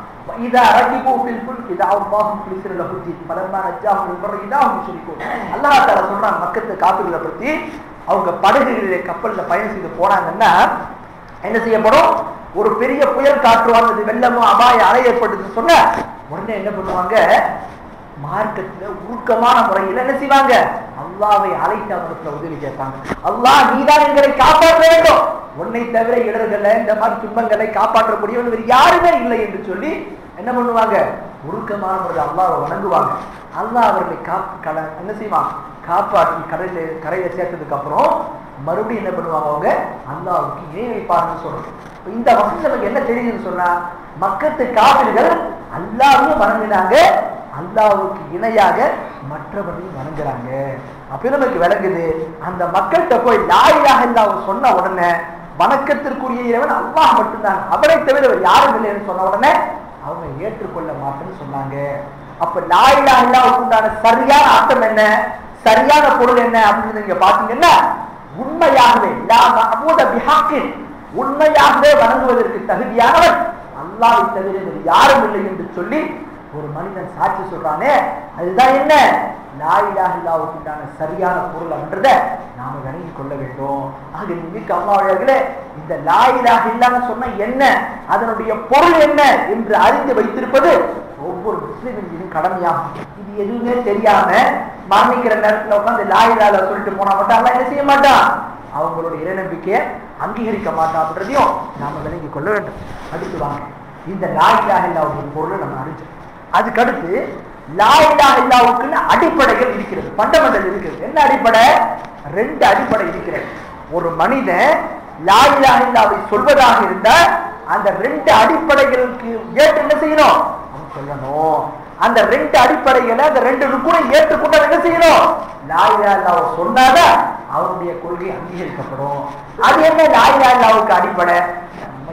இதா ரகிபு ஃபில் ஃபுல்கி தஅ அல்லாஹு முக்லிஸின லஹுத்தீன் ஃபலம்மா நஜ்ஜாஹும் மில் பர்ரி இதாஹும் யுஷ்ரிகூன். அல்லாஹ் தஆலா சொல்றான் மக்கத்து காபிர்களை பத்தி, அவங்க படகுகளிலே கப்பல்ல பயணம் செய்து போனாங்கன்னா என்ன செய்யப்படும், ஒரு பெரிய புயல் காற்று வந்தது, வெள்ளமோ அபாய அலை ஏற்பட்டதுன்னு சொன்ன உடனே என்ன பண்ணுவாங்க, மார்க்கத்துல உருக்கமான முறையில் என்ன செய்வாங்க, அல்லாஹ்வை அழைத்து அவங்களுக்கு உதவி கேட்பாங்க. அல்லாஹ் நீதான் எங்களை காப்பாற்ற வேண்டும், உன்னை தவிர இடர்களை இந்த மாதிரி துன்பங்களை காப்பாற்றக்கூடியவன் வேறு யாருமே இல்லை என்று சொல்லி என்ன பண்ணுவாங்க, உருக்கமான முறையில் அல்லாஹ்வை வணங்குவாங்க. அல்லாஹ் அவர்களை என்ன செய்வான், காப்பாற்றி கரையில சேர்த்ததுக்கு அப்புறம் மறுபடியும் என்ன பண்ணுவாங்க, அவங்க அல்லாஹ்வுக்கு இணை வைப்பாங்கன்னு சொல்றோம். இந்த வசனம் நமக்கு என்ன தெரியுதுன்னு சொன்னா, மக்கத்து காபிர்கள் அல்லாஹ்வையும் வணங்கினாங்க, அல்லாஹ்வுக்கு இணையாக மற்றவர்களையும் வணங்குறாங்க. அப்ப நமக்கு விளங்குது, அந்த மக்கள்கிட்ட போய் லா இலாஹ இல்லல்லாஹ் சொன்ன உடனே வணக்கத்திற்குரிய இறைவன் அல்லாஹ் மட்டும்தான், அவரை தவிர யாரும் இல்லைன்னு சொன்ன உடனே அவங்க ஏற்றுக்கொள்ள மாட்டேன்னு சொன்னாங்க. அப்ப லா இலாஹ இல்லல்லாஹ்வுக்கு உண்டான சரியான அர்த்தம் என்ன, சரியான பொருள் என்ன அப்படின்னு நீங்க பாத்தீங்கன்னா, உண்மையாகவே லா மஅபூத பிஹக்கின், உண்மையாகவே வணங்குவதற்கு தகுதியானவன் அல்லாஹ்வை தவிர யாரும் இல்லை என்று சொல்லி ஒரு மனிதன் சாட்சி சொல்றானே, அதுதான் என்ன லா இலாஹ இல்லல்லாஹ்வுக்கு உண்டான சரியான பொருள் என்றதை நாம விளங்கிக் கொள்ள வேண்டும். ஆக இன்னைக்கு அல்லாஹ்வே இந்த லா இலாஹ இல்லல்லாஹ் சொன்ன என்ன, அதனுடைய பொருள் என்ன என்று அறிந்து வைத்திருப்பது ஒவ்வொரு முஸ்லிமின் கடமையாகும். இது எதுவுமே தெரியாம மரணிக்கிற நேரத்தில் உட்காந்து லா இலாஹ இல்லல்லாஹ் சொல்லிட்டு போனா மட்டும் அல்லாஹ் என்ன செய்ய மாட்டான், அவங்களுடைய இறைநம்பிக்கையை அங்கீகரிக்க மாட்டான் அப்படின்றதையும் நாம விளங்கிக் கொள்ள வேண்டும். அடுத்து வாங்க, இந்த லா இலாஹ இல்லல்லாஹ்வுடைய பொருளை நம்ம அறிஞ்சோம். அதுக்கடுத்து லா இலாஹ இல்லல்லாஹ்வுக்கு அடிப்படைகள் இருக்கிறது, ஃபண்டமெண்டல் இருக்கிறது. என்ன அடிப்படை? ரெண்டு அடிப்படை இருக்கிறது. ஒரு மனிதன் லா இலாஹ இல்லல்லாஹ்வை சொல்வதாக இருந்தால் அந்த ரெண்டு அடிப்படைகளுக்கு ஏற்று என்ன செய்யணும், அவன் சொல்லணும். அந்த ரெண்டு அடிப்படைகளை, அந்த ரெண்டு ருக்குனை ஏற்றுக்கொண்டு என்ன செய்யணும், லா இலாஹ இல்லல்லாஹ் சொன்னாதான் அவருடைய கொள்கை அங்கீகரிக்கப்படும். அது என்ன லா இலாஹ இல்லல்லாஹ்வுக்கு அடிப்படை?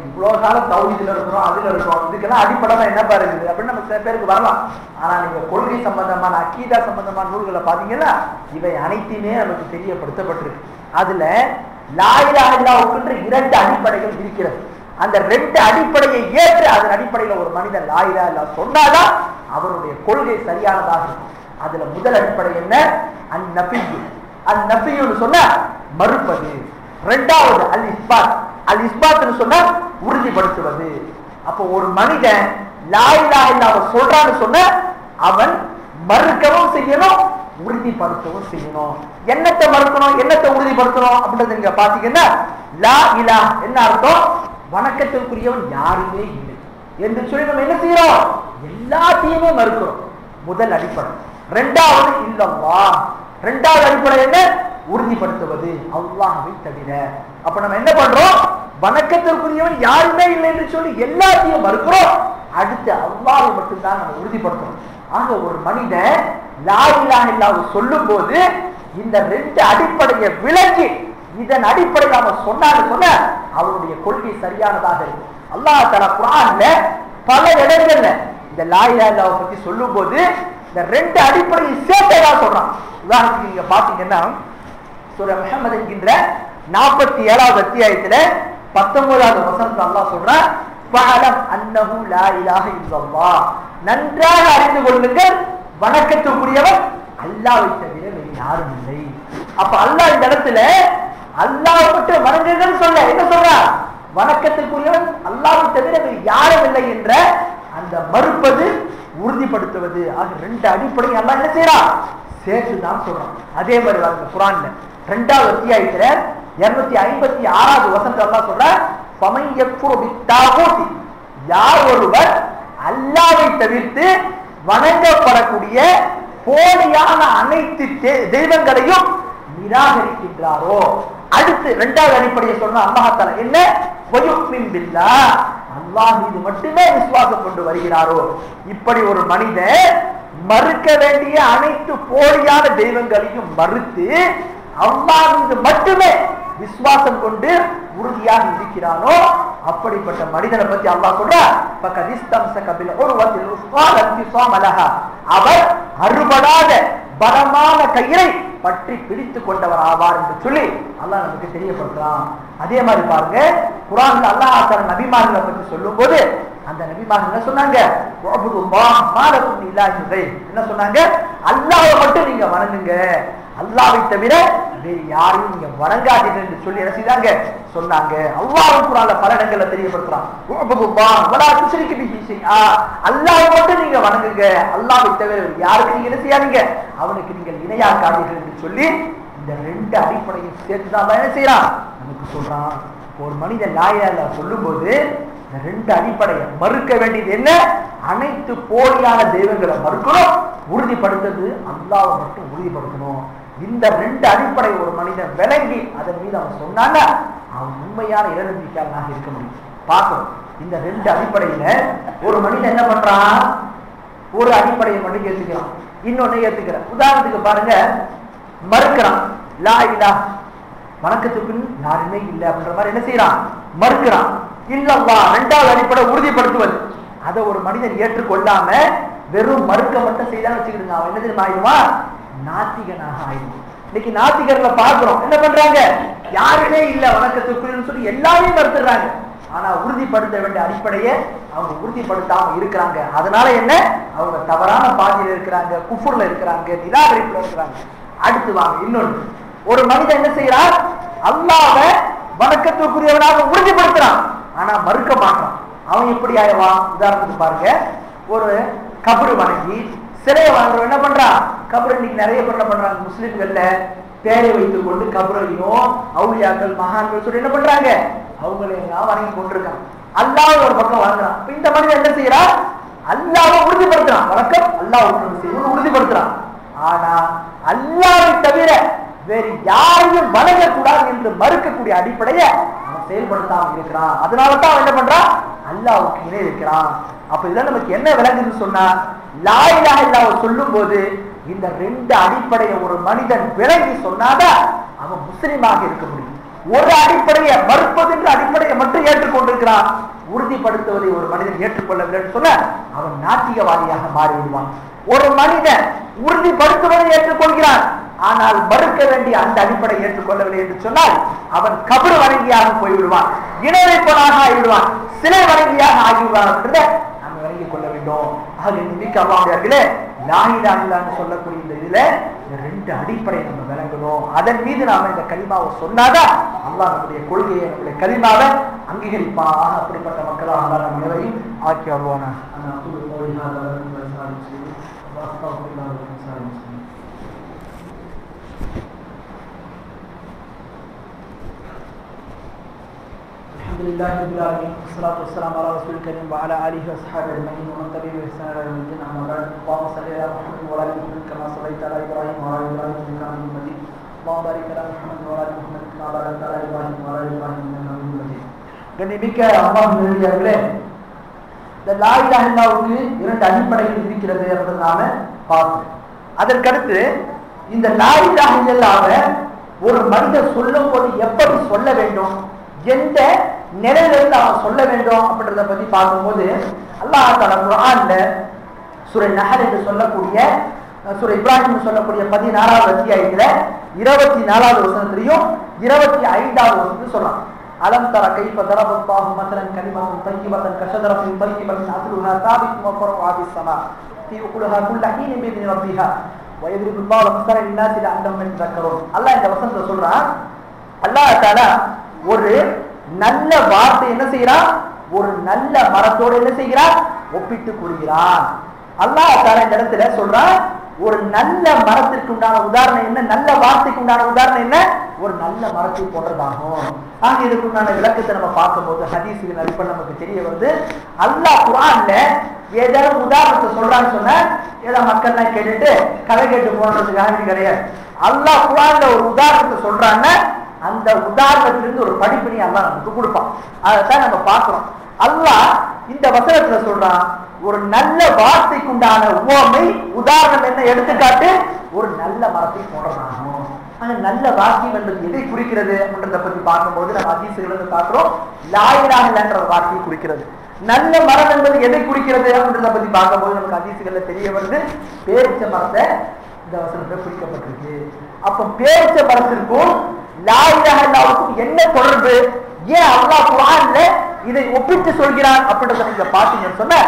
இவ்வளவு காலம் தௌஹீதுல இருக்கிறோம், அதுல இருக்கிறோம், இதுக்கெல்லாம் அடிப்படை என்ன இருக்குது அப்படின்னு நம்ம சில பேருக்கு வரலாம். ஆனா நீங்க கொள்கை சம்பந்தமான அக்கீதா சம்பந்தமான நூல்களை பாத்தீங்கன்னா இவை அனைத்துமே நமக்கு தெரியப்படுத்தப்பட்டிருக்கு. அதுல லா இலாஹ இல்லல்லாஹ்வுக்கு இரண்டு அடிப்படைகள் இருக்கிறது. அந்த ரெண்டு அடிப்படையை ஏற்று அதன் அடிப்படையில் ஒரு மனிதன் லா இலாஹ இல்லல்லாஹ் சொன்னாதான் அவருடைய கொள்கை சரியானதாக இருக்கும். அதுல முதல் அடிப்படை என்ன? அந்நஃபியு. அந்நஃபியுன்னு சொன்னா மறுப்பது. இரண்டாவது அல் இஸ்பாத். அல் இஸ்பாத்னு சொன்னா உறுதிப்படுத்துவது. அப்போ ஒரு மனிதன் லா இலாஹ இல்லல்லாஹ் சொல்றான்னு சொன்னா அவன் மறுக்கவும் செய்யணும், உறுதிப்படுத்தவும் செய்யணும். என்னத்தை மறுக்கணும், என்னத்தை உறுதிப்படுத்தணும் அப்படின்றது நீங்க பாத்தீங்கன்னா, லா இலாஹ் என்ன அர்த்தம், வணக்கத்திற்குரியவன் யாருமே இல்லை என்று சொல்லி நம்ம என்ன செய்யறோம், எல்லாத்தையுமே மறுக்கிறோம். முதல் அடிப்படை. இரண்டாவது இல்லல்லாஹ். இரண்டாவது அடிப்படை என்ன, உறுதிப்படுத்துவது அல்லாஹ்வை தவிர. அப்ப நம்ம என்ன பண்றோம், வணக்கத்திற்குரியவன் யாருமே இல்லை என்று சொல்லி எல்லாத்தையும் மறுக்கிறோம். அடுத்து அல்லாஹ்வை மட்டும்தான் நம்ம உறுதிப்படுத்துறோம். ஆக ஒரு மனிதன் லா இலாஹ இல்லல்லாஹ் சொல்லும் போது இந்த ரெண்டு அடிப்படையை விளக்கி இதன் அடிப்படையில் அவன் சொன்னான்னு சொன்ன அவருடைய கொள்கை சரியானதாக இருக்கும். அல்லாஹ் தஆலா குர்ஆன்ல பல இடங்கள்ல இந்த லா இலாஹ இல்லல்லாஹ் பத்தி சொல்லும் போது இந்த ரெண்டு அடிப்படையை சேர்த்ததா சொல்றான். உதாரணத்துக்கு நீங்க பாத்தீங்கன்னா சூரா முஹம்மது என்கின்ற 47வது அத்தியாயத்துல 19வது வசனத்துல அல்லாஹ் சொல்றான், ஃபஅலம் அன்னஹு லா இலாஹ இல்லல்லாஹ், நன்றாக அறிந்து கொள்ளுங்கள் வணக்கத்துக்குரியவன் அல்லாஹ்வை தவிர வேறு யாரும் இல்லை. அப்ப அல்லாஹ் இந்த இடத்துல அல்லாஹ்வை மட்டும் வணங்குங்கன்னு சொல்ல என்ன சொல்றான், வணக்கத்துக்குரியவன் அல்லாஹ்வை தவிர வேறு யாரும் இல்லை என்ற அந்த மறுப்பது உறுதிப்படுத்துவது. ஆக ரெண்டு அடிப்படை அல்லாஹ் என்ன செய்யறான், சேர்த்துதான் சொல்றான். அதே மாதிரி குர்ஆன்ல 2வது அத்தியாயத்துல 256வது வசனத்துல அல்லாஹ் சொல்றான், ஃபமன் யக்ஃபுரு பித்தாகூத், யார் ஒருவர் அல்லாஹ்வை தவிர்த்து வணங்கப்படக்கூடிய போலியான அனைத்து தெய்வங்களையும் நிராகரிக்கின்றாரோ. அடுத்து 2வது அடிப்படையை சொன்ன அல்லாஹ் தஆலா என்ன, வயுமின் பில்லாஹ், அல்லாஹ் மீது மட்டுமே விசுவாசம் கொண்டு வருகிறாரோ. இப்படி ஒரு மனிதன் மறுக்க வேண்டிய அனைத்து போலியான தெய்வங்களையும் மறுத்து அல்லாஹ் மீது மட்டுமே விசுவாசம் கொண்டு உறுதியாக இருக்கிறானோ அப்படிப்பட்ட மனிதனை பத்தி அல்லாஹ் சொல்றார், அவர் அறுபடாத பலமான கயிறை பற்றி பிடித்துக் கொண்டவர் ஆவார் என்று சொல்லி அல்லாஹ் நமக்கு தெரியப்படுத்துறான். அதே மாதிரி பாருங்க, குர்ஆன்ல அல்லாஹ் தன் நபிமார்களை பற்றி சொல்லும் போது அந்த நபிமார்கள் என்ன சொன்னாங்க, என்ன சொன்னாங்க, அல்லாஹ்வை மட்டும் நீங்க வணங்குங்க, அல்லாஹ்வை தவிர வேறு யாரையும் நீங்க வணங்காதீர்கள் என்று சொல்லி என்ன செய்தாங்க சொன்னாங்க. அல்லாஹ் குர்ஆன்ல பல இடங்கள்ல தெரியப்படுத்துறான், அல்லாஹ்வை மட்டும் நீங்க வணங்குங்க, அல்லாஹ்வை தவிர யாருக்கு நீங்க என்ன செய்யாதீங்க, அவனுக்கு நீங்கள் இணையாக்காதீர்கள் என்று சொல்லி இந்த ரெண்டு அடிப்படையும் சேர்த்துதான் என்ன செய்யறான் நமக்கு சொல்றான். ஒரு மனிதன் லா இலாஹ இல்லல்லாஹ் சொல்லும் போது இந்த ரெண்டு அடிப்படையை மறுக்க வேண்டியது என்ன, அனைத்து போலியான தெய்வங்களை மறுக்கணும், உறுதிப்படுத்துறது அல்லாஹ்வை மட்டும் உறுதிப்படுத்தணும். இந்த ரெண்டு அடிப்படை ஒரு மனிதன் விளங்கி அதன் மீது அவன் சொன்னாங்க அவன் உண்மையான இறைநம்பிக்கையாளனாக இருக்க முடியும். பார்க்கணும் இந்த ரெண்டு அடிப்படையில ஒரு மனிதன் என்ன பண்றான், ஒரு அடிப்படையை மட்டும் கேட்டுக்கிறான், இன்னொன்னு ஏத்துக்கிற. உதாரணத்துக்கு பாருங்க, மறுக்கிறான், லா இலாஹ வணக்கத்துக்கு யாருமே இல்லை அப்படின்ற மாதிரி என்ன செய்யறான், மறுக்கிறான். இல்லல்லா இரண்டாவது அடிப்படை உறுதிப்படுத்துவது. அதை ஒரு மனிதன் ஏற்றுக்கொள்ளாம வெறும் மறுக்க மட்டும் செய்தான்னு வச்சுக்கிடுங்க, அவன் என்ன தெரியுமா ஆயிடுவான், நாத்திகனாக ஆயிடுவான். இன்னைக்கு நாத்திகர்களை பார்க்கிறோம், என்ன பண்றாங்க, யாருமே இல்ல வணக்கத்துக்குன்னு சொல்லி எல்லாமே மறுத்துறாங்க. ஆனா உறுதிப்படுத்த வேண்டிய அடிப்படையை அவங்க உறுதிப்படுத்தாம இருக்கிறாங்க. அதனால என்ன, அவங்க தவறான பாதையில இருக்கிறாங்க, குஃபுர்ல இருக்கிறாங்க, நிராகரிப்புல இருக்கிறாங்க. அடுத்து வாங்க இன்னொன்று, ஒரு மனிதன் என்ன செய்யறான், அல்லாஹ்வை வணக்கத்துக்குரியவனாக உறுதிப்படுத்துறான், ஆனா மறுக்க மாட்டான். அவன் எப்படி ஆயிடுவான்? உதாரணத்துக்கு பாருங்க, ஒரு கபரு வணங்கி சிலையை வணங்குறவன் என்ன பண்றான், கபரு இன்னைக்கு நிறைய பேர் என்ன பண்றாங்க, முஸ்லிம்கள்ல பேரை வைத்துக் கொண்டு கபரையும் அவுலியாக்கள் மகான்கள் சொல்லி என்ன பண்றாங்க, அவங்களையெல்லாம் வணங்கி கொண்டிருக்காங்க. அல்லாஹ் ஒரு பக்கம் வணங்குறான். இந்த மனிதன் என்ன செய்யறான், அல்லாஹ்வை உறுதிப்படுத்துறான், வணக்கம் அல்லாஹ் உறுதிப்படுத்துறான். ஆனா அல்லாஹ்வை தவிர வேறு யாரையும் வணங்கக்கூடாது என்று மறுக்கக்கூடிய அடிப்படையை அவன் செயல்படுத்தாம இருக்கிறான். அதனாலதான் அவன் என்ன பண்றான், அல்லாஹ்வுக்கு இணை வைக்கிறான். அப்ப இதெல்லாம் நமக்கு என்ன விளங்குதுன்னு சொன்னா, லா இலாஹ இல்லல்லாஹ் சொல்லும் போது இந்த ரெண்டு அடிப்படையை ஒரு மனிதன் விளங்கி சொன்னாதான் அவன் முஸ்லிமாக இருக்க முடியும். ஒரு அடிப்படையை மறுப்பது என்ற அடிப்படையை மட்டும் ஏற்றுக்கொண்டிருக்கிறான், உறுதிப்படுத்துவதை ஒரு மனிதன் ஏற்றுக்கொள்ளவில்லை சொன்ன அவன் நாத்திகவாதியாக மாறிவிடுவான். ஒரு மனிதன் உறுதிப்படுத்துவதை ஏற்றுக்கொள்கிறான், ஆனால் மறுக்க வேண்டிய அந்த அடிப்படையை ஏற்றுக்கொள்ளவில்லை என்று சொன்னால் அவன் கபரு வணங்கியாக போய்விடுவான், இணை வைப்பவனாக ஆகிவிடுவான், சிலை வணங்கியாக ஆகிவிடுவான் என்றதை நாம் விளங்கிக் கொள்ள வேண்டும். ஆக மிக்க அல்லாஹ்விலே லா இலாஹ இல்லல்லாஹ் சொல்லக்கூடிய இந்த இதுல இந்த ரெண்டு அடிப்படை நம்ம விளங்கணும். அதன் மீது நாம இந்த கலிமாவை சொன்னாதான் அல்லாஹ் நம்முடைய கொள்கையை, நம்முடைய கலிமாவை அங்கீகரிப்பாக. அப்படிப்பட்ட மக்களாக அல்லாஹ் நம் அனைவரையும் ஆக்கி வருவானா. الحمد لله رب العالمين والصلاة والسلام على رسول الكريم وعلى آله وصحبه أجمعين ومن تبعهم بإحسان إلى يوم الدين. أما بعد، اللهم صل على محمد وعلى آل محمد كما صليت على إبراهيم وعلى آل إبراهيم إنك حميد مجيد. اللهم بارك على محمد وعلى آل محمد كما باركت على إبراهيم وعلى آل إبراهيم إنك حميد مجيد. கண்ணியமிக்க அல்லாஹ்விலே இந்த லா இலாஹ இல்லல்லாஹ்வுக்கு இரண்டு அடிப்படைகள் இருக்கிறது என்பதை நாம பார்த்தோம். அதற்கடுத்து இந்த லா இலாஹ இல்லல்லாஹ்வை ஒரு மனிதர் சொல்லும் போது எப்படி சொல்ல வேண்டும், எந்த நிலையிலிருந்து அவன் சொல்ல வேண்டும் அப்படின்றத பத்தி பார்க்கும்போது அல்லாஹ் தஆலா குர்ஆன்ல சூரா நஹல் என்று சொல்லக்கூடிய சூரா இப்ராஹிம் சொல்லக்கூடிய 16வது அத்தியாயத்துல 24வது வசனத்திலையும் 25வது வசனத்திலும் சொல்றான். அலம் தர கைஃப தரபல்லாஹு மஸலன் கலிமத்தன் தய்யிபத்தன் கஷஜரத்தின் தய்யிபத்தின் அஸ்லுஹா தாபித்துன் வ ஃபர்உஹா பிஸ்ஸமா ஃபீ உகுலிஹா குல்லு ஹீனின் பிஇذن ரப்பிஹா வ யத்ரிபுல்லாஹு அல்-அம்ஸால லின்-நாஸி லஅல்லஹும் யத்ததக்கரூன். அல்லாஹ் இந்த வசனத்தை சொல்றான், அல்லாஹ் தஆலா ஒரு நல்ல வார்த்தை என்ன செய்யறான், ஒரு நல்ல மரத்தோடு என்ன செய்கிறான், ஒப்பிட்டு கூறுகிறான். அல்லாஹ் தஆலா இந்த இடத்துல சொல்றான், ஒரு நல்ல மரத்திற்கு உண்டான உதாரணம் என்ன, நல்ல வார்த்தைக்கு உண்டான உதாரணம் என்ன, ஒரு நல்ல மரத்தை போன்றதாகும். ஆக இதுக்கு உண்டான விளக்கத்தை நம்ம பார்க்கும்போது ஹதீஸுக்கு அடிப்படை நமக்கு தெரிய வருது. அல்லாஹ் குர்ஆன்ல ஏதாவது உதாரணத்தை சொல்றான்னு சொன்ன ஏதோ மக்கள்லாம் கேட்டுட்டு கதை கேட்டு போனதுக்காக கிடையாது. அல்லாஹ் குர்ஆன்ல ஒரு உதாரணத்தை சொல்றான்னு அந்த உதாரணத்திலிருந்து ஒரு படிப்பினை அல்லாஹ் நமக்கு கொடுப்பான். அதைத்தான் நம்ம பார்க்கிறோம். அல்லாஹ் இந்த வசனத்துல சொல்றான், ஒரு நல்ல வார்த்தைக்கு உண்டான உவமை உதாரணம் என்ன, எடுத்துக்காட்டு ஒரு நல்ல மரத்தை போன்றதாகும். ஆனா நல்ல வாக்கியம் என்பது எதை குறிக்கிறது அப்படின்றத பத்தி பார்க்கும்போது நம்ம ஹதீஸ்களிலிருந்து பார்க்கிறோம், லா இலாஹ இல்லல்லாஹ்ன்ற வார்த்தையை குறிக்கிறது. நல்ல மரம் என்பது எதை குறிக்கிறது அப்படின்றத பத்தி பார்க்கும்போது நமக்கு ஹதீஸ்கள்ல தெரிய வருது, பேரிச்ச மரத்தை இந்த வசனத்துல குறிக்கப்பட்டிருக்கு. அப்ப பேரிச்ச மரத்திற்கும் லா இலாஹ இல்லல்லாஹ்வுக்கும் என்ன தொடர்பு, ஏன் அல்லாஹ் குர்ஆன்ல இதை ஒப்பிட்டு சொல்கிறான் அப்படின்றத நீங்க பாத்தீங்கன்னு சொன்ன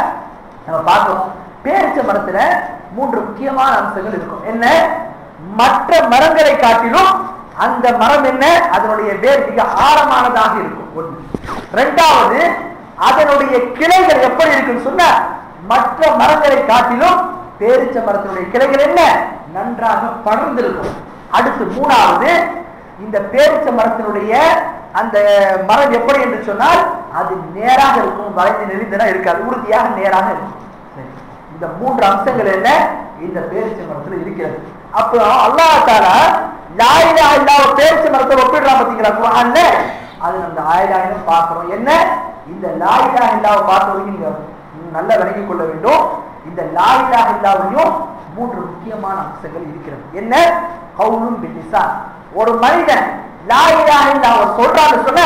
நம்ம பார்க்கிறோம். பேரிச்ச மரத்துல 3 முக்கியமான அம்சங்கள் இருக்கும். என்ன, மற்ற மரங்களை காட்டிலும் அந்த மரம் என்ன, அதனுடைய வேர் மிக ஆழமானதாக இருக்கும். ஒன்று. இரண்டாவது, அதனுடைய கிளைகள் எப்படி இருக்குன்னு சொன்ன மற்ற மரங்களை காட்டிலும் பேரிச்ச மரத்தினுடைய கிளைகள் என்ன, நன்றாக படர்ந்திருக்கும். அடுத்து மூணாவது, இந்த பேரிச்ச மரத்தினுடைய அந்த மரம் எப்படி என்று சொன்னால் அது நேராக இருக்கும், வளைந்து நெளிந்தனா இருக்காது, உறுதியாக நேராக இருக்கும். இந்த 3 அம்சங்கள் என்ன இந்த பேரிச்ச மரத்துல இருக்கிறது. அப்போ அல்லாஹ் தஆலா லா இலாஹ இல்லல்லாஹ் பேரிச்ச மரத்தை ஒப்பிடுறான் பாத்தீங்களா குர்ஆன்ல, அது அந்த ஆயத்தாயிரம் பார்க்கிறோம். என்ன, இந்த லா இலாஹ இல்லல்லாஹ் பார்த்தவங்க நீங்க நல்லா விளங்கிக் கொள்ள வேண்டும். இந்த லா இலாஹ இல்லல்லாஹ்வையும் மூன்று முக்கியமான அம்சங்கள் இருக்கிறது. என்ன? கவுலும் பில்லிசான். ஒரு மனிதன் லா இலாஹ இல்லல்லாஹ் அவர் சொல்றான்னு சொன்ன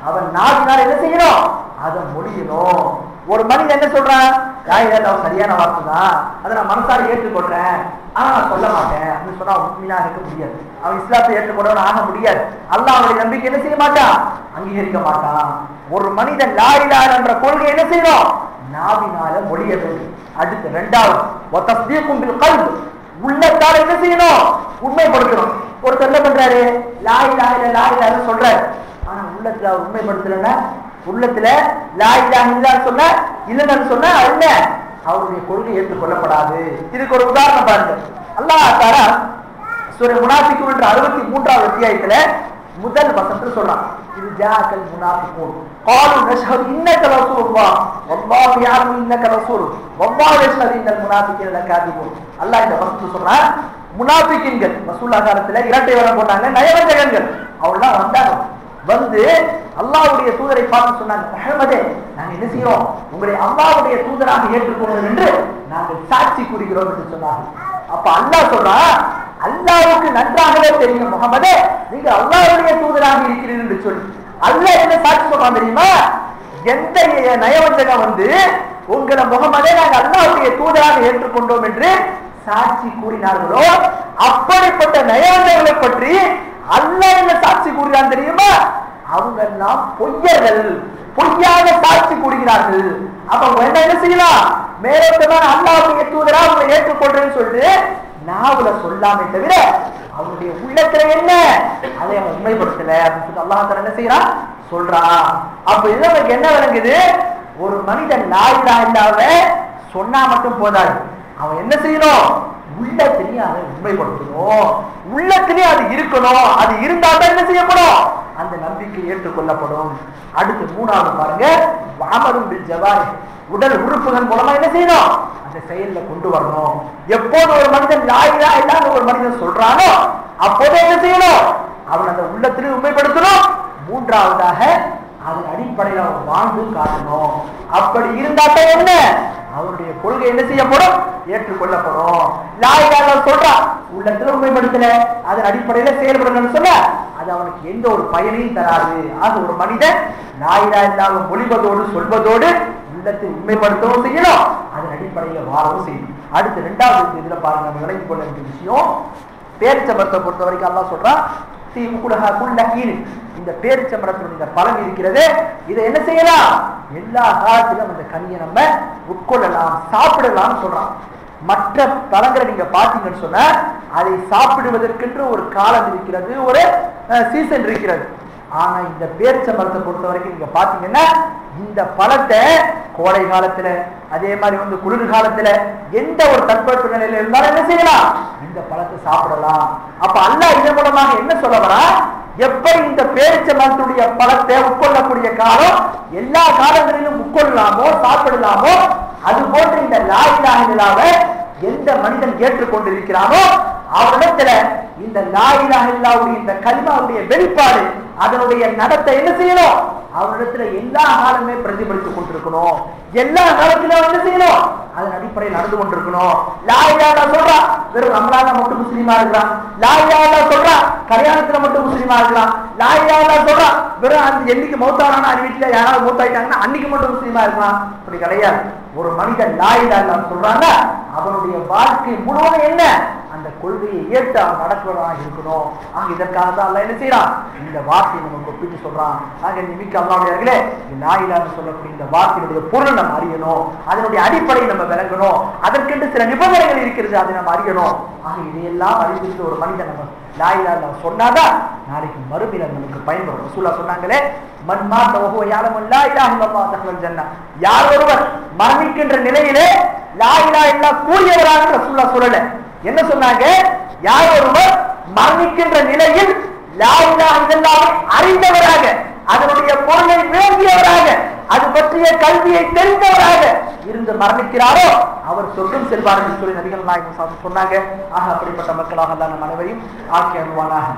அவன் நாவினால் என்ன செய்யணும்? அதை மொழியணும். ஒரு மனிதன் என்ன சொல்றான்? லா இலாஹ இல்லல்லாஹ் சரியான வார்த்தை தான், அதை நான் மனசார ஏற்றுக்கொள்றேன், ஆனா நான் சொல்ல மாட்டேன் அப்படின்னு சொன்னா உண்மையா இருக்க முடியாது. அவன் இஸ்லாத்தை ஏற்றுக்கொண்டவன் ஆக முடியாது. அல்லாஹ் அவனுடைய நம்பிக்கை என்ன செய்ய மாட்டான்? அங்கீகரிக்க மாட்டான். ஒரு மனிதன் லா இலாஹ என்ற கொள்கை என்ன செய்யணும்? நாவினால மொழிய வேண்டும். அடுத்து இரண்டாவது வதஸ்தீகும் பில் கல்ப், உள்ளத்தால என்ன செய்யணும்? உண்மைப்படுத்தணும். ஒருத்தர் என்ன பண்றாரு? லா இலாஹ இல்லல்லாஹ் லா இலாஹ சொல்றாரு, ஆனா உள்ளத்துல அவர் உண்மைப்படுத்தலன்னா, உள்ளத்துல லா இலாஹ இல்லல்லாஹ் சொன்ன இல்லன்னு சொன்னா அல்ல, அவருடைய கொள்கை ஏற்றுக்கொள்ளப்படாது. இதுக்கு ஒரு உதாரணம் பாருங்க. அல்லாஹ் தஆலா சூரா முனாஃபிகூன் என்ற 63வது அத்தியாயத்துல முதல் வசனத்துல சொல்றான், இது ஜாஅல் முனாஃபிகூன் قالوا نشهد انك رسول الله والله يعلم انك رسول والله يشهد ان المنافقين لكاذبون. அல்லாஹ் இந்த வசனத்துல சொல்றான், முனாஃபிகீன்கள் ரசூலுல்லாஹ் காலத்துல இரட்டை வரம் போட்டாங்க, நயவஞ்சகர்கள். அவங்களாம் வந்தாங்க, வந்து அல்லாஹ்வுடைய தூதரை பார்த்து சொன்னாங்க, முஹம்மதே நாங்க என்ன செய்யறோம்? உங்களை அல்லாஹ்வுடைய தூதராக ஏற்றுக்கொள்வோம் என்று நாங்கள் சாட்சி கூறுகிறோம் என்று சொன்னாங்க. அப்ப அல்லாஹ் சொல்றான், அல்லாஹ்வுக்கு நன்றாகவே தெரியும் முஹம்மதே நீங்க அல்லாஹ்வுடைய தூதராக இருக்கிறீர்கள் என்று சொல்லி. அல்லாஹ் என்ன சாட்சி சொல்றான் தெரியுமா? எந்த நயவஞ்சகம் வந்து உங்களை முஹம்மதே நாங்க அல்லாஹ்வுடைய தூதராக ஏற்றுக்கொண்டோம் என்று சாட்சி கூறினார்களோ அப்படிப்பட்ட நயவஞ்சகங்களை பற்றி அல்லாஹ் என்ன சாட்சி கூறுகிறான் தெரியுமா? அவங்க எல்லாம் பொய்யர்கள், பொய்யாக சாட்சி கூறுகிறார்கள். அப்ப என்ன செய்யலாம்? மேலோட்டமான அல்லாஹ்வுடைய தூதரா அவங்களை ஏற்றுக்கொள்றேன்னு சொல்லிட்டு நாவுல சொல்லாமே தவிர அவனுடைய உள்ளத்துல என்ன அதை அவன் உண்மைப்படுத்தல அப்படின்னு சொல்லி அல்லாஹ் தஆலா என்ன செய்யறான்? சொல்றான். அப்ப இது நமக்கு என்ன விளங்குது? ஒரு மனிதன் லா இலாஹ இல்லல்லாஹ் சொன்னா மட்டும் போதாது, அவன் என்ன செய்யணும்? உள்ளத்திலேயே அதை உண்மைப்படுத்தணும், உள்ளத்திலேயே அது இருக்கணும். அது இருந்தால்தான் என்ன செய்யப்படும்? அந்த நம்பிக்கை ஏற்றுக்கொள்ளப்படும். அடுத்து மூணாவது பாருங்க, அமலும் பில் ஜவாரி, உடல் உறுப்புகள் மூலமா என்ன செய்யணும்? அந்த செயல்ல கொண்டு வரணும். எப்போது ஒரு மனிதன் லா இலாஹ இல்லல்லாஹ் ஒரு மனிதன் சொல்றானோ அப்போது என்ன செய்யணும்? அவன் அந்த உள்ளத்திலே உண்மைப்படுத்தணும். மூன்றாவதாக அதன் அடிப்படையில் அவன் வாழ்ந்து காட்டணும். அப்படி இருந்தால்தான் என்ன அவருடைய கொள்கை என்ன செய்யப்படும்? ஏற்றுக்கொள்ளப்படும். லா இலாஹ இல்லல்லாஹ் சொல்றான், உள்ளத்துல உண்மைப்படுத்தல, அதன் அடிப்படையில செயல்படணும்னு சொன்ன அது அவனுக்கு எந்த ஒரு பயனையும் தராது. ஆக ஒரு மனிதன் லா இலாஹ இல்லல்லாஹ் மொழிவதோடு சொல்வதோடு உள்ளத்தை உண்மைப்படுத்தவும் செய்யணும், அதன் அடிப்படையில் வாழவும் செய்யணும். அடுத்து இரண்டாவது இதுல பாருங்க, நம்ம விளங்கிக் கொள்ள வேண்டிய விஷயம், பேரிச்சம்பழத்தை பொறுத்த வரைக்கும் அல்லாஹ் சொல்றான், இந்த பேரிச்சம்பழத்தினுடைய பலன் இருக்கிறது, இதை என்ன செய்யலாம்? எல்லா காலத்திலும் அந்த கனியை நம்ம உட்கொள்ளலாம், சாப்பிடலாம் சொல்றான். மற்ற பழங்களை நீங்க பாத்தீங்கன்னு சொன்ன அதை சாப்பிடுவதற்கென்று ஒரு காலம் இருக்கிறது, ஒரு சீசன் இருக்கிறது. ஆனா இந்த பேரிச்சம்பழத்தை பொறுத்த வரைக்கும் நீங்க பாத்தீங்கன்னா இந்த பழத்தை கோடை காலத்துல அதே மாதிரி வந்து குளிர் காலத்துல எந்த ஒரு தட்பவெப்ப நிலையில இருந்தாலும் என்ன செய்யலாம்? இந்த பழத்தை சாப்பிடலாம். அப்ப அல்லாஹ் இதன் மூலமாக என்ன சொல்ல வரா? எப்படி இந்த பேரிச்சம்பழத்துடைய பழத்தை உட்கொள்ளக்கூடிய காலம் எல்லா காலங்களிலும் உட்கொள்ளலாமோ சாப்பிடலாமோ, அது போன்று இந்த லா இலாஹ இல்லல்லாஹ் எந்த மனிதன் ஏற்றுக்கொண்டிருக்கிறானோ அவரிடத்துல இந்த லா இலாஹ இல்லல்லாஹ் இந்த கலிமாவுடைய வெளிப்பாடு அதனுடைய நடத்தை என்ன செய்யணும்? அவரிடத்துல எல்லா காலமே பிரதிபலித்துக் கொண்டிருக்கணும். எல்லா காலத்திலும் என்ன செய்யணும்? அதன் அடிப்படையில் நடந்து கொண்டிருக்கணும். லா இலாஹ இல்லல்லாஹ் சொல்றா வெறும் ரமலான்ல மட்டும் முஸ்லீமா இருக்கிறான், லா இலாஹ இல்லல்லாஹ் சொல்றா கல்யாணத்துல மட்டும் முஸ்லீமா இருக்கலாம், லா இலாஹ இல்லல்லாஹ் சொல்றா வெறும் அந்த என்னைக்கு மௌத்தானா அது வீட்டுல யாராவது மௌத்தாயிட்டாங்கன்னா அன்னைக்கு மட்டும் முஸ்லீமா இருக்கலாம், அப்படி கிடையாது. ஒரு மனிதன் லா இலாஹ இல்லல்லாஹ் சொல்றாங்க, அவனுடைய வாழ்க்கை முழுவதும் என்ன? அந்த கொள்கையை ஏற்று அவன் நடக்கிறவனாக இருக்கணும். ஆக இதற்காக தான் அல்லாஹ் என்ன செய்யறான்? இந்த வார்த்தையை நமக்கு ஒப்பிட்டு சொல்றான். ஆக நிமிக்க அல்லாஹ்வுடையவர்களே, லா இலாஹ சொல்லக்கூடிய இந்த வார்த்தையுடைய பொருள் நம்ம அறியணும், அதனுடைய அடிப்படையை நம்ம விளங்கணும், அதற்கென்று சில நிபந்தனைகள் இருக்கிறது, அதை நம்ம அறியணும். ஆக இதையெல்லாம் அறிவித்து ஒரு மனிதன் நம்ம லா இலாஹ இல்லல்லாஹ் சொன்னாதான் நாளைக்கு மறுமையில நமக்கு பயன்படும். ரசூலுல்லாஹ் சொன்னாங்களே, மன் மாத வஹுவ யஅலமு லா இலாஹ இல்லல்லாஹ் தஹலல் ஜன்னah, யார் ஒருவர் மரணிக்கின்ற நிலையிலே லா இலாஹ இல்லல்லாஹ் கூறியவராக ரசூலுல்லாஹ் சொல்லல. என்ன சொன்னாங்க? யார் ஒருவர் மரணிக்கின்ற நிலையில் லா இலாஹ இல்லல்லாஹ் அறிந்தவராக, அதனுடைய பொருளை விளங்கியவராக, அது பற்றிய கல்வியை தெரிந்தவராக இருந்து மரணிக்கிறாரோ அவர் சொர்க்கம் செல்வார் என்று சொல்லி நபிகள் நாயகம் சொன்னாங்க. ஆக அப்படிப்பட்ட மக்களாக அல்லாஹ் நம் அனைவரையும் ஆக்கி அருள்வானாக.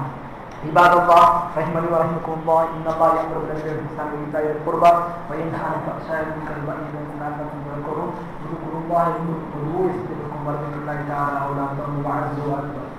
இபாதல்லாஹ் ரஹ்மனி வ ரஹ்மகுல்லாஹ், இன்னல்லாஹ் யஅமுரு பில் அத்லி வல் இஹ்சானி வ ஈதாஇ தில் குர்பா வ யன்ஹா அனில் ஃபஹ்ஷாஇ வல் முன்கரி வல் பகி வ யஅமுரு பில் மஅரூஃப் வ யன்ஹா அனில் முன்கரி வ யஅமுரு பில் மஅரூஃப் வ யன்ஹா அனில் முன்கரி வ யஅமுரு bill மஅரூஃப் warahmatullahi ta'ala wa barakatuh.